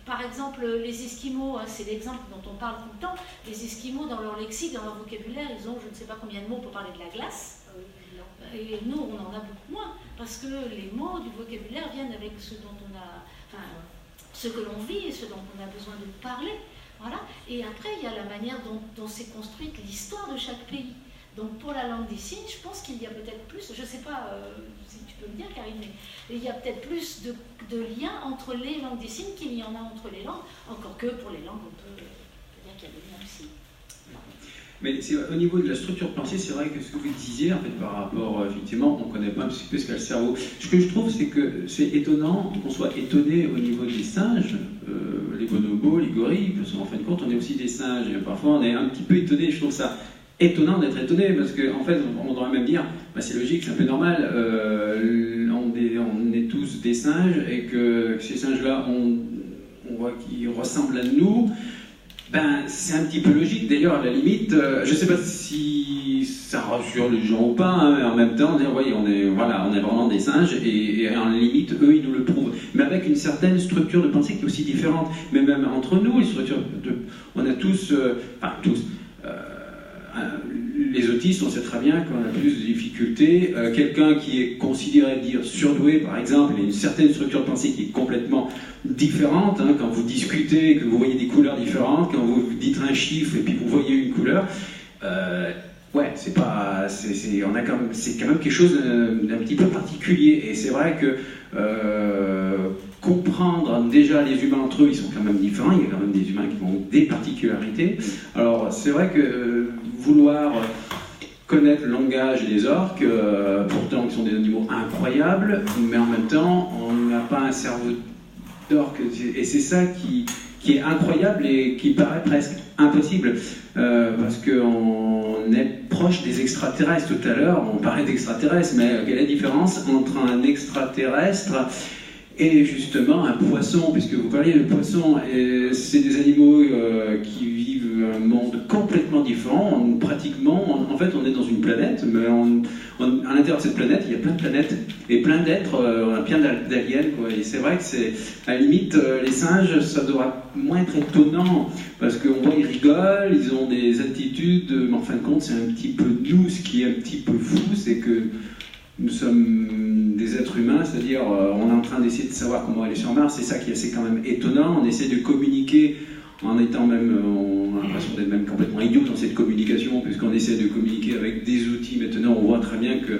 Par exemple, les Esquimaux, c'est l'exemple dont on parle tout le temps. Les Esquimaux, dans leur lexique, dans leur vocabulaire, ils ont je ne sais pas combien de mots pour parler de la glace. Et nous, on en a beaucoup moins, parce que les mots du vocabulaire viennent avec ce dont on a, enfin, ce que l'on vit et ce dont on a besoin de parler. Voilà. Et après, il y a la manière dont s'est construite l'histoire de chaque pays. Donc pour la langue des signes, je pense qu'il y a peut-être plus, je ne sais pas si tu peux me dire Karine, mais il y a peut-être plus de liens entre les langues des signes qu'il y en a entre les langues, encore que pour les langues, on peut dire qu'il y a des liens aussi. Mais au niveau de la structure de pensée, c'est vrai que ce que vous disiez, en fait, par rapport, effectivement, on ne connaît pas un petit peu ce qu'a le cerveau. Ce que je trouve, c'est que c'est étonnant qu'on soit étonné au niveau des singes, les bonobos, les gorilles, parce qu'en fin de compte, on est aussi des singes, et parfois on est un petit peu étonné. Je trouve ça étonnant d'être étonné, parce qu'en fait, on devrait même dire, bah, c'est logique, c'est un peu normal, on est tous des singes, et que ces singes-là, on voit qu'ils ressemblent à nous. Ben, c'est un petit peu logique. D'ailleurs, à la limite, je ne sais pas si ça rassure les gens ou pas, hein, mais en même temps, dire, oui, on est vraiment des singes, et en limite, eux, ils nous le prouvent. Mais avec une certaine structure de pensée qui est aussi différente. Mais même entre nous, les structures on a tous, les autistes, on sait très bien qu'on a plus de difficultés. Quelqu'un qui est considéré dire surdoué, par exemple, il a une certaine structure de pensée qui est complètement différente. Hein, quand vous discutez, que vous voyez des couleurs différentes, quand vous dites un chiffre et puis vous voyez une couleur, ouais, c'est quand même quelque chose d'un petit peu particulier. Et c'est vrai que comprendre déjà les humains entre eux, ils sont quand même différents. Il y a quand même des humains qui ont des particularités. Alors c'est vrai que vouloir connaître le langage des orques, pourtant ils sont des animaux incroyables, mais en même temps on n'a pas un cerveau d'orque, et c'est ça qui est incroyable et qui paraît presque impossible, parce qu'on est proche des extraterrestres. Tout à l'heure on parlait d'extraterrestres, mais quelle est la différence entre un extraterrestre et justement un poisson, puisque vous parliez de poissons, c'est des animaux qui vivent un monde complètement différent. En fait, on est dans une planète, mais à l'intérieur de cette planète, il y a plein de planètes et plein d'êtres, on a plein d'aliens, quoi. Et c'est vrai que à la limite, les singes, ça devrait moins être étonnant, parce qu'on voit, ils rigolent, ils ont des attitudes, mais en fin de compte, c'est un petit peu nous. Ce qui est un petit peu fou, c'est que nous sommes des êtres humains, c'est-à-dire on est en train d'essayer de savoir comment aller sur Mars, c'est ça qui est assez quand même étonnant. On essaie de communiquer en étant même, on a l'impression d'être même complètement idiot dans cette communication, puisqu'on essaie de communiquer avec des outils. Maintenant, on voit très bien que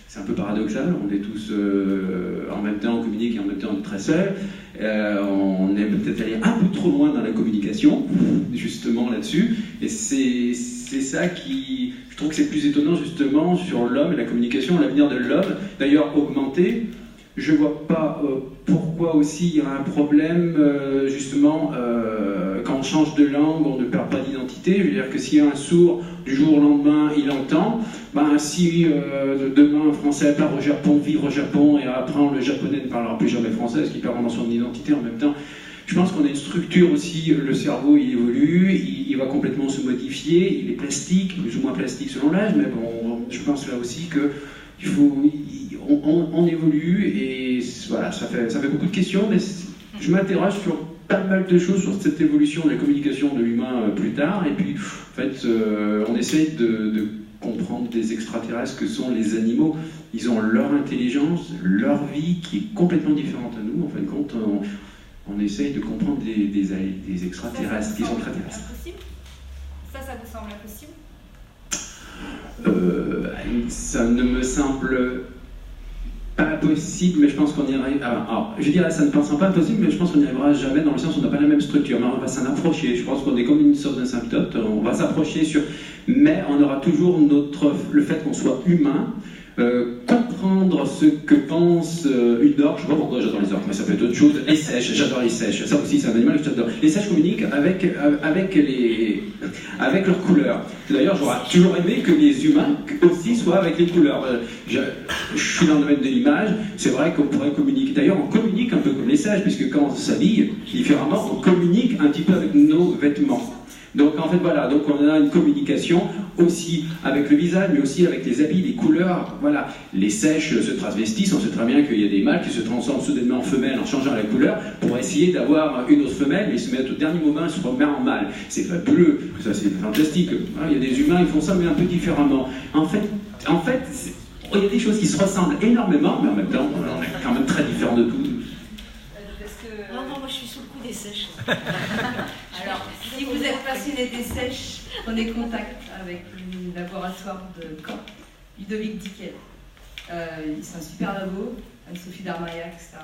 c'est un peu paradoxal, on est tous en même temps, on communique et en même temps on est très seul. On est peut-être allé un peu trop loin dans la communication, justement là-dessus, et c'est ça qui, je trouve que c'est plus étonnant justement sur l'homme et la communication, l'avenir de l'homme, d'ailleurs augmenté. Je ne vois pas pourquoi aussi il y aura un problème, justement, quand on change de langue, on ne perd pas d'identité. Je veux dire que s'il y a un sourd, du jour au lendemain, il entend, ben, si demain un Français part au Japon, vivre au Japon, et apprend le japonais, ne parlera plus jamais français, parce qu'il perd vraiment son identité en même temps. Je pense qu'on a une structure aussi, le cerveau il évolue, il va complètement se modifier, il est plastique, plus ou moins plastique selon l'âge, mais bon, je pense là aussi que on évolue, et voilà, ça fait beaucoup de questions, mais je m'interroge sur pas mal de choses sur cette évolution de la communication de l'humain plus tard, et puis en fait on essaye de comprendre des extraterrestres que sont les animaux. Ils ont leur intelligence, leur vie qui est complètement différente à nous, en fin de compte. On essaye de comprendre des extraterrestres qui sont très terrestres. Impossible ? Ça vous semble impossible ? Ça ne me semble pas possible, mais je pense qu'on y arrive. Alors, je dirais ça ne me semble pas impossible, mais je pense qu'on n'y arrivera jamais dans le sens où on n'a pas la même structure. Mais on va s'en approcher. Je pense qu'on est comme une sorte d'asymptote. On va s'approcher mais on aura toujours le fait qu'on soit humain. Comprendre ce que pense une orque, je ne sais pas pourquoi j'adore les orques, mais ça peut être autre chose. Les sèches, j'adore les sèches, ça aussi c'est un animal que j'adore. Les sèches communiquent avec leurs couleurs. D'ailleurs, j'aurais toujours aimé que les humains aussi soient avec les couleurs. Je suis dans le domaine de l'image, c'est vrai qu'on pourrait communiquer. D'ailleurs, on communique un peu comme les sèches, puisque quand on s'habille différemment, on communique un petit peu avec nos vêtements. Donc en fait voilà, donc on a une communication aussi avec le visage, mais aussi avec les habits, les couleurs, voilà. Les sèches se travestissent, on sait très bien qu'il y a des mâles qui se transforment soudainement en femelles en changeant la couleur pour essayer d'avoir une autre femelle, mais ils se mettent au dernier moment, ils se remettent en mâle. C'est fabuleux, ça c'est fantastique. Il y a des humains, ils font ça mais un peu différemment. En fait, il y a des choses qui se ressemblent énormément, mais en même temps, on est quand même très différents de tout. Non, moi je suis sous le coup des sèches. Alors, si vous êtes passionné des sèches, prenez contact avec le laboratoire de Caen, Ludovic Dickel. C'est un super labo, Anne-Sophie Darmaria, etc.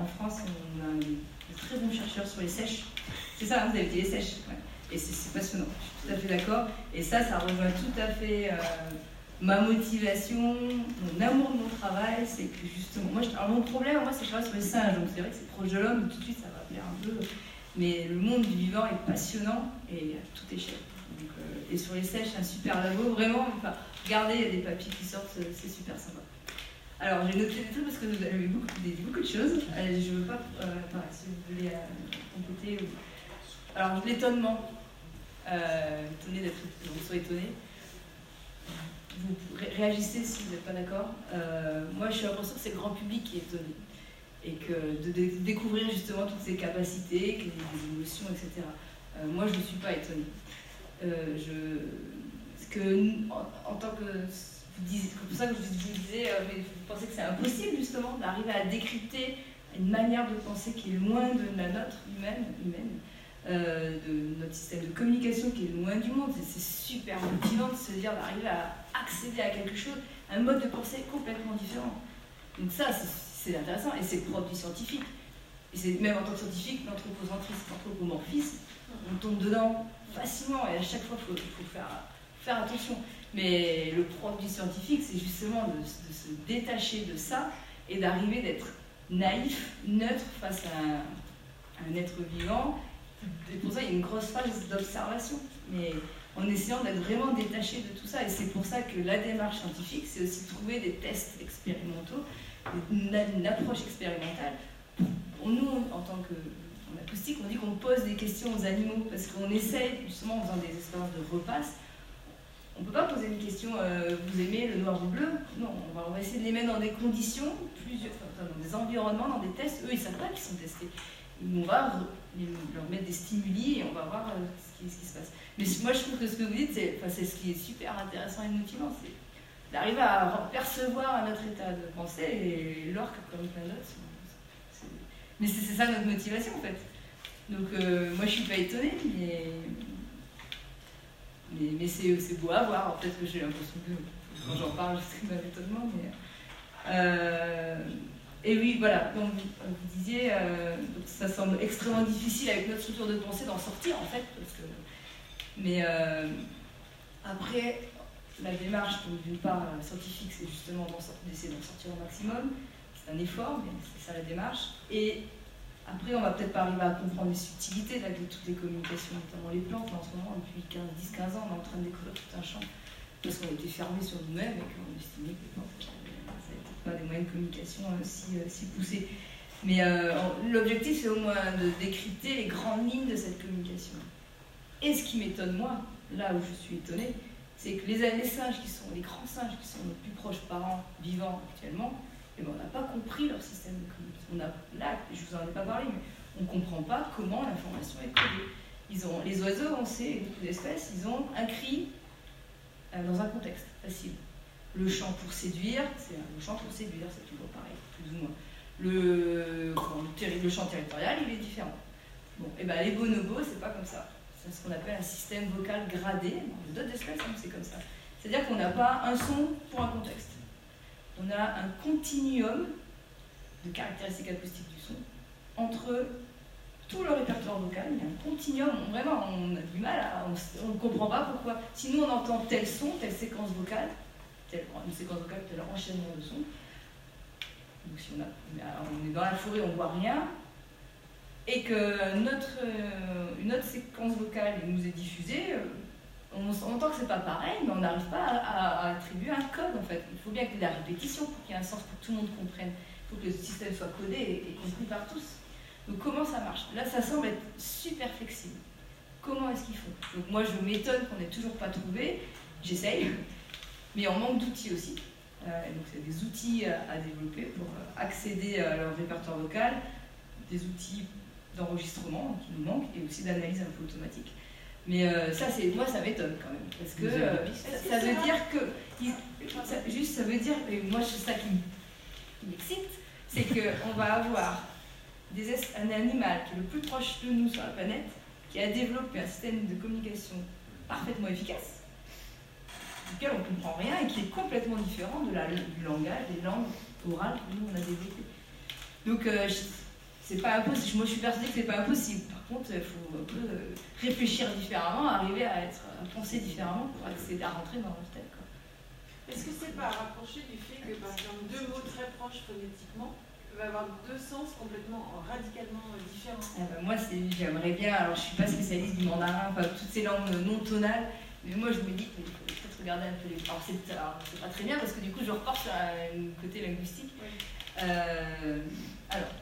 En France, on a de très bons chercheurs sur les sèches. C'est ça, vous avez dit les sèches. Ouais. Et c'est passionnant, je suis tout à fait d'accord. Et ça rejoint tout à fait ma motivation, mon amour de mon travail. C'est que justement, alors mon problème, c'est que je travaille sur les singes, donc c'est vrai que c'est proche de l'homme, tout de suite ça va plaire un peu. Mais le monde du vivant est passionnant et à toute échelle. Donc, et sur les sèches, un super labo, vraiment, regardez, il y a des papiers qui sortent, c'est super sympa. Alors, j'ai noté des trucs parce que vous avez dit beaucoup de choses. Je ne veux pas, si vous voulez compléter. Alors, l'étonnement. Étonné d'être, vous soyez étonné. Vous réagissez si vous n'êtes pas d'accord. Moi, je suis l'impression que c'est le grand public qui est étonné. Et que de découvrir justement toutes ces capacités, des émotions, etc. Moi, je ne suis pas étonnée. En tant que... C'est pour ça que je vous disais, mais vous pensez que c'est impossible justement d'arriver à décrypter une manière de penser qui est loin de la nôtre, humaine, de notre système de communication qui est loin du monde. C'est super motivant de se dire d'arriver à accéder à quelque chose, un mode de pensée complètement différent. Donc ça, c'est intéressant, et c'est le propre du scientifique. Et c'est même en tant que scientifique, l'anthropomorphisme, on tombe dedans facilement, et à chaque fois, il faut faire attention. Mais le propre du scientifique, c'est justement de se détacher de ça, et d'arriver d'être naïf, neutre face à un être vivant. Et pour ça, il y a une grosse phase d'observation, mais en essayant d'être vraiment détaché de tout ça. Et c'est pour ça que la démarche scientifique, c'est aussi trouver des tests expérimentaux, une approche expérimentale. Pour nous, en tant qu'en acoustique, on dit qu'on pose des questions aux animaux, parce qu'on essaie, justement, en faisant des expériences de repasse, on ne peut pas poser une question, vous aimez le noir ou le bleu? Non, on va essayer de les mettre dans des conditions, dans des environnements, dans des tests. Eux, ils ne savent pas qu'ils sont testés. On va leur mettre des stimuli et on va voir ce qui se passe. Mais moi, je trouve que ce que vous dites, c'est ce qui est super intéressant et motivant, c'est d'arriver à percevoir un autre état de pensée, et l'orque, comme plein d'autres. Mais c'est ça notre motivation, en fait. Donc, moi, je ne suis pas étonnée, mais c'est beau à voir. Peut-être que j'ai l'impression que, quand j'en parle, c'est un étonnement, et oui, voilà, comme vous disiez, ça semble extrêmement difficile avec notre structure de pensée d'en sortir, en fait. Mais après, la démarche, d'une part scientifique, c'est justement d'essayer d'en sortir au maximum. C'est un effort, mais c'est ça la démarche. Et après, on va peut-être pas arriver à comprendre les subtilités de toutes les communications, notamment les plantes. En ce moment, depuis 10-15 ans, on est en train de découvrir tout un champ, parce qu'on était fermés sur nous-mêmes et qu'on estimait que les plantes n'avaient pas des moyens de communication si poussés. Mais l'objectif, c'est au moins de décrypter les grandes lignes de cette communication. Et ce qui m'étonne, moi, là où je suis étonnée, c'est que les singes, les grands singes, qui sont nos plus proches parents vivants actuellement, eh ben, on n'a pas compris leur système de communication. Là, je ne vous en ai pas parlé, mais on ne comprend pas comment l'information est codée. Les oiseaux, on sait, beaucoup d'espèces, ils ont un cri dans un contexte facile. Le chant pour séduire, c'est toujours pareil, plus ou moins. le champ territorial, il est différent. Bon, et ben les bonobos, c'est pas comme ça. C'est ce qu'on appelle un système vocal gradé. D'autres espèces, c'est comme ça. C'est-à-dire qu'on n'a pas un son pour un contexte. On a un continuum de caractéristiques acoustiques du son entre tout le répertoire vocal. Il y a un continuum, vraiment, on a du mal, on ne comprend pas pourquoi. Si nous on entend tel son, telle séquence vocale, une séquence vocale, tel enchaînement de sons, donc si on est dans la forêt, on ne voit rien, et que une autre séquence vocale nous est diffusée, on entend que c'est pas pareil, mais on n'arrive pas à attribuer un code en fait. Il faut bien qu'il y ait de la répétition pour qu'il y ait un sens, pour que tout le monde comprenne. Il faut que le système soit codé et compris par tous. Donc comment ça marche? Là, ça semble être super flexible. Comment est-ce qu'ils font? Donc moi, je m'étonne qu'on n'ait toujours pas trouvé. J'essaye, mais on manque d'outils aussi. Donc c'est des outils à développer pour accéder à leur répertoire vocal, des outils d'enregistrement qui nous manquent et aussi d'analyse un peu automatique. Mais moi, ça m'étonne quand même, parce que ça veut dire que, ça veut dire, et moi c'est ça qui m'excite, c'est qu'on va avoir un animal qui est le plus proche de nous sur la planète, qui a développé un système de communication parfaitement efficace, duquel on ne comprend rien et qui est complètement différent du langage, des langues orales que nous on a développées. Donc c'est pas impossible. Moi je suis persuadée que c'est pas impossible. Par contre, il faut un peu réfléchir différemment, arriver à penser différemment pour accéder à rentrer dans leur tête. Est-ce que c'est pas à rapprocher du fait que par exemple deux mots très proches phonétiquement peuvent avoir deux sens complètement radicalement différents? Moi j'aimerais bien, alors je suis pas spécialiste du mandarin, enfin toutes ces langues non tonales, mais moi je me dis qu'il faut peut-être regarder un peu les. Alors c'est pas très bien parce que du coup je repars sur un côté linguistique. Oui. Alors.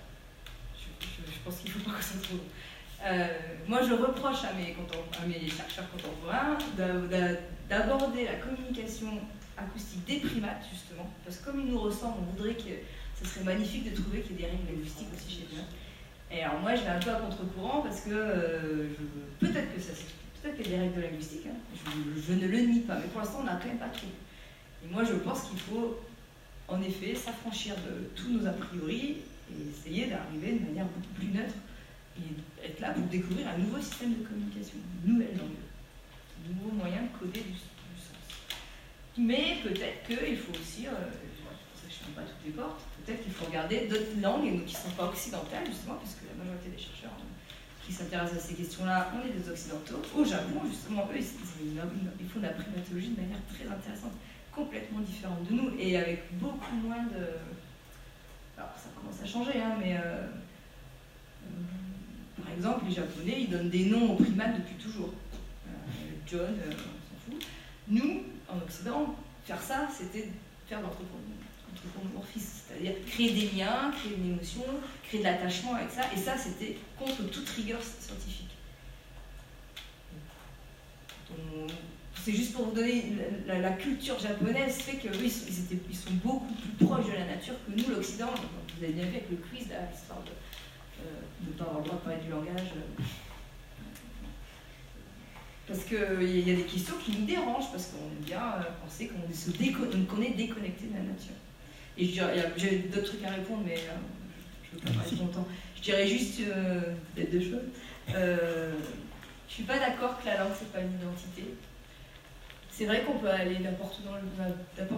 Je pense qu'il ne faut pas que ça trop. Moi, je reproche à mes chercheurs contemporains d'aborder la communication acoustique des primates, justement, parce que comme ils nous ressemblent, on voudrait que ce serait magnifique de trouver qu'il y ait des règles linguistiques aussi chez eux. Et alors moi, je vais un peu à contre-courant parce que peut-être qu'il y a des règles linguistiques, hein. Je ne le nie pas, mais pour l'instant, on n'a quand même pas trouvé. Et moi, je pense qu'il faut, en effet, s'affranchir de tous nos a priori et essayer d'arriver de manière beaucoup plus neutre et être là pour découvrir un nouveau système de communication, une nouvelle langue, un nouveau moyen de coder du sens. Mais peut-être qu'il faut aussi, c'est pour ça que je ne ferme pas toutes les portes, peut-être qu'il faut regarder d'autres langues qui ne sont pas occidentales, justement, puisque la majorité des chercheurs qui s'intéressent à ces questions-là, on est des occidentaux. Au Japon, justement, eux, ils font de la primatologie de manière très intéressante, complètement différente de nous, et avec beaucoup moins de... Alors ça commence à changer, hein, mais par exemple, les Japonais, ils donnent des noms aux primates depuis toujours. John, on s'en fout. Nous, en Occident, faire ça, c'était faire de l'anthropomorphisme, c'est-à-dire créer des liens, créer une émotion, créer de l'attachement avec ça, et ça, c'était contre toute rigueur scientifique. C'est juste pour vous donner la culture japonaise fait que oui, ils sont beaucoup plus proches de la nature que nous, l'Occident. Vous avez bien vu avec le quiz, l'histoire de ne pas avoir le droit de parler du langage. Parce qu'il y a des questions qui nous dérangent, parce qu'on aime bien penser qu'on est déconnecté de la nature. Et j'ai d'autres trucs à répondre, mais je ne veux pas parler longtemps. Je dirais juste peut-être deux choses. Je ne suis pas d'accord que la langue, c'est pas une identité. C'est vrai qu'on peut aller n'importe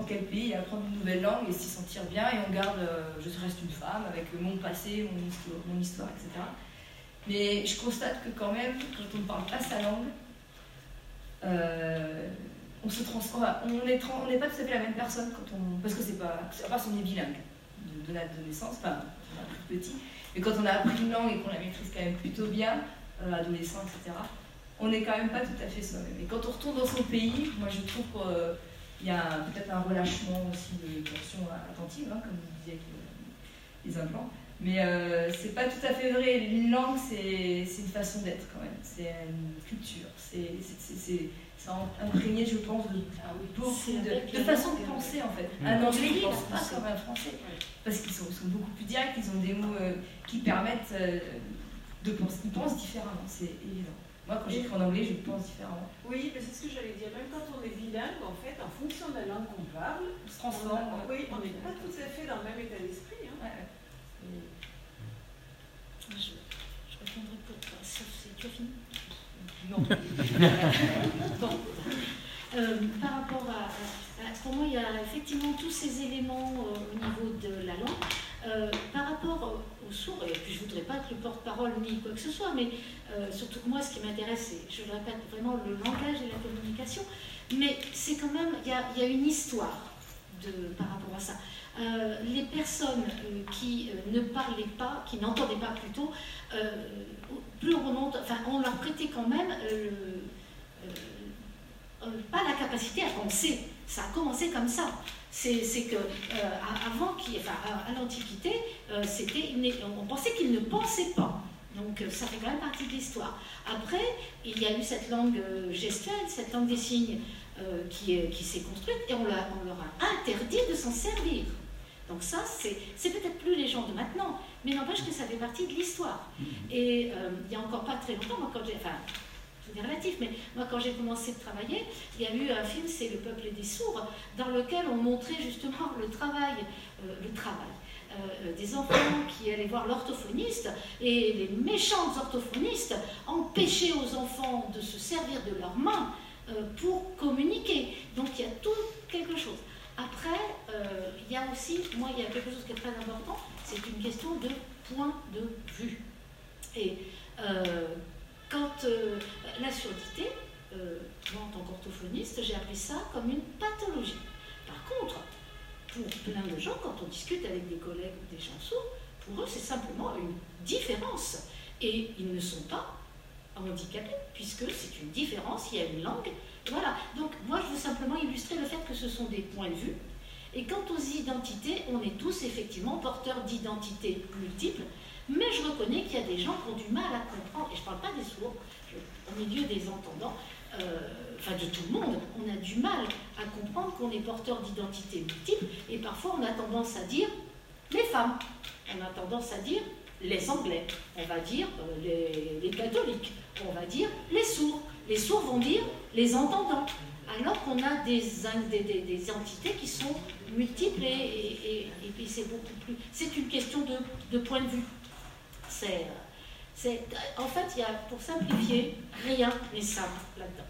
quel pays et apprendre une nouvelle langue et s'y sentir bien, et on garde je reste une femme avec mon passé, mon histoire, etc. Mais je constate que quand même, quand on ne parle pas sa langue, on se transforme. On n'est pas tout à fait la même personne parce que c'est pas si on est bilingue de naissance, enfin on a appris petit, mais quand on a appris une langue et qu'on la maîtrise quand même plutôt bien, adolescent, etc., on n'est quand même pas tout à fait soi-même. Et quand on retourne dans son pays, moi je trouve qu'il y a peut-être un relâchement aussi de tension attentive, hein, comme vous disiez avec les implants. Mais c'est pas tout à fait vrai. Une langue, c'est une façon d'être quand même. C'est une culture. C'est imprégné, je pense, de beaucoup de façon de penser en fait. Un anglais, il ne pense pas comme un français. Parce qu'ils sont beaucoup plus directs, ils ont des mots qui permettent de penser. Ils pensent différemment, c'est évident. Moi, quand j'écris en anglais, je pense différemment. Oui, mais c'est ce que j'allais dire. Même quand on est bilingue, en fait, en fonction de la langue qu'on parle, on se transforme. Oui, on n'est pas tout à fait dans le même état d'esprit. Hein. Ouais. Je répondrai pour toi, sauf si tu as fini. Non. Bon. Par rapport à pour moi, il y a effectivement tous ces éléments au niveau de la langue. Par rapport aux sourds, et puis je ne voudrais pas être le porte-parole ni quoi que ce soit, mais surtout que moi, ce qui m'intéresse, c'est, je le répète, vraiment le langage et la communication. Mais c'est quand même, il y a une histoire par rapport à ça. Les personnes qui ne parlaient pas, qui n'entendaient pas plutôt, plus on remonte, enfin, on leur prêtait quand même pas la capacité à penser. Ça a commencé comme ça. C'est que avant, à l'Antiquité, on pensait qu'ils ne pensaient pas. Donc ça fait quand même partie de l'histoire. Après, il y a eu cette langue gestuelle, cette langue des signes qui s'est construite, et on leur a interdit de s'en servir. Donc ça, c'est peut-être plus les gens de maintenant, mais n'empêche que ça fait partie de l'histoire. Et il n'y a encore pas très longtemps, moi, quand j'ai... Enfin, c'est relatif, mais moi quand j'ai commencé de travailler, il y a eu un film, c'est Le peuple des sourds, dans lequel on montrait justement le travail des enfants qui allaient voir l'orthophoniste, et les méchantes orthophonistes empêchaient aux enfants de se servir de leurs mains pour communiquer. Donc il y a tout quelque chose. Après, il y a aussi, moi il y a quelque chose qui est très important, c'est une question de point de vue. Et quand la surdité, moi en tant qu'orthophoniste, j'ai appelé ça comme une pathologie. Par contre, pour plein de gens, quand on discute avec des collègues ou des gens sourds, pour eux c'est simplement une différence. Et ils ne sont pas handicapés, puisque c'est une différence, il y a une langue. Voilà, donc moi je veux simplement illustrer le fait que ce sont des points de vue. Et quant aux identités, on est tous effectivement porteurs d'identités multiples. Mais je reconnais qu'il y a des gens qui ont du mal à comprendre, et je ne parle pas des sourds, au milieu des entendants, enfin de tout le monde, on a du mal à comprendre qu'on est porteur d'identités multiples, et parfois on a tendance à dire les femmes, on a tendance à dire les Anglais, on va dire les catholiques, on va dire les sourds. Les sourds vont dire les entendants, alors qu'on a des entités qui sont multiples, et puis c'est beaucoup plus... C'est une question de point de vue. En fait, il y a, pour simplifier, rien n'est simple là-dedans.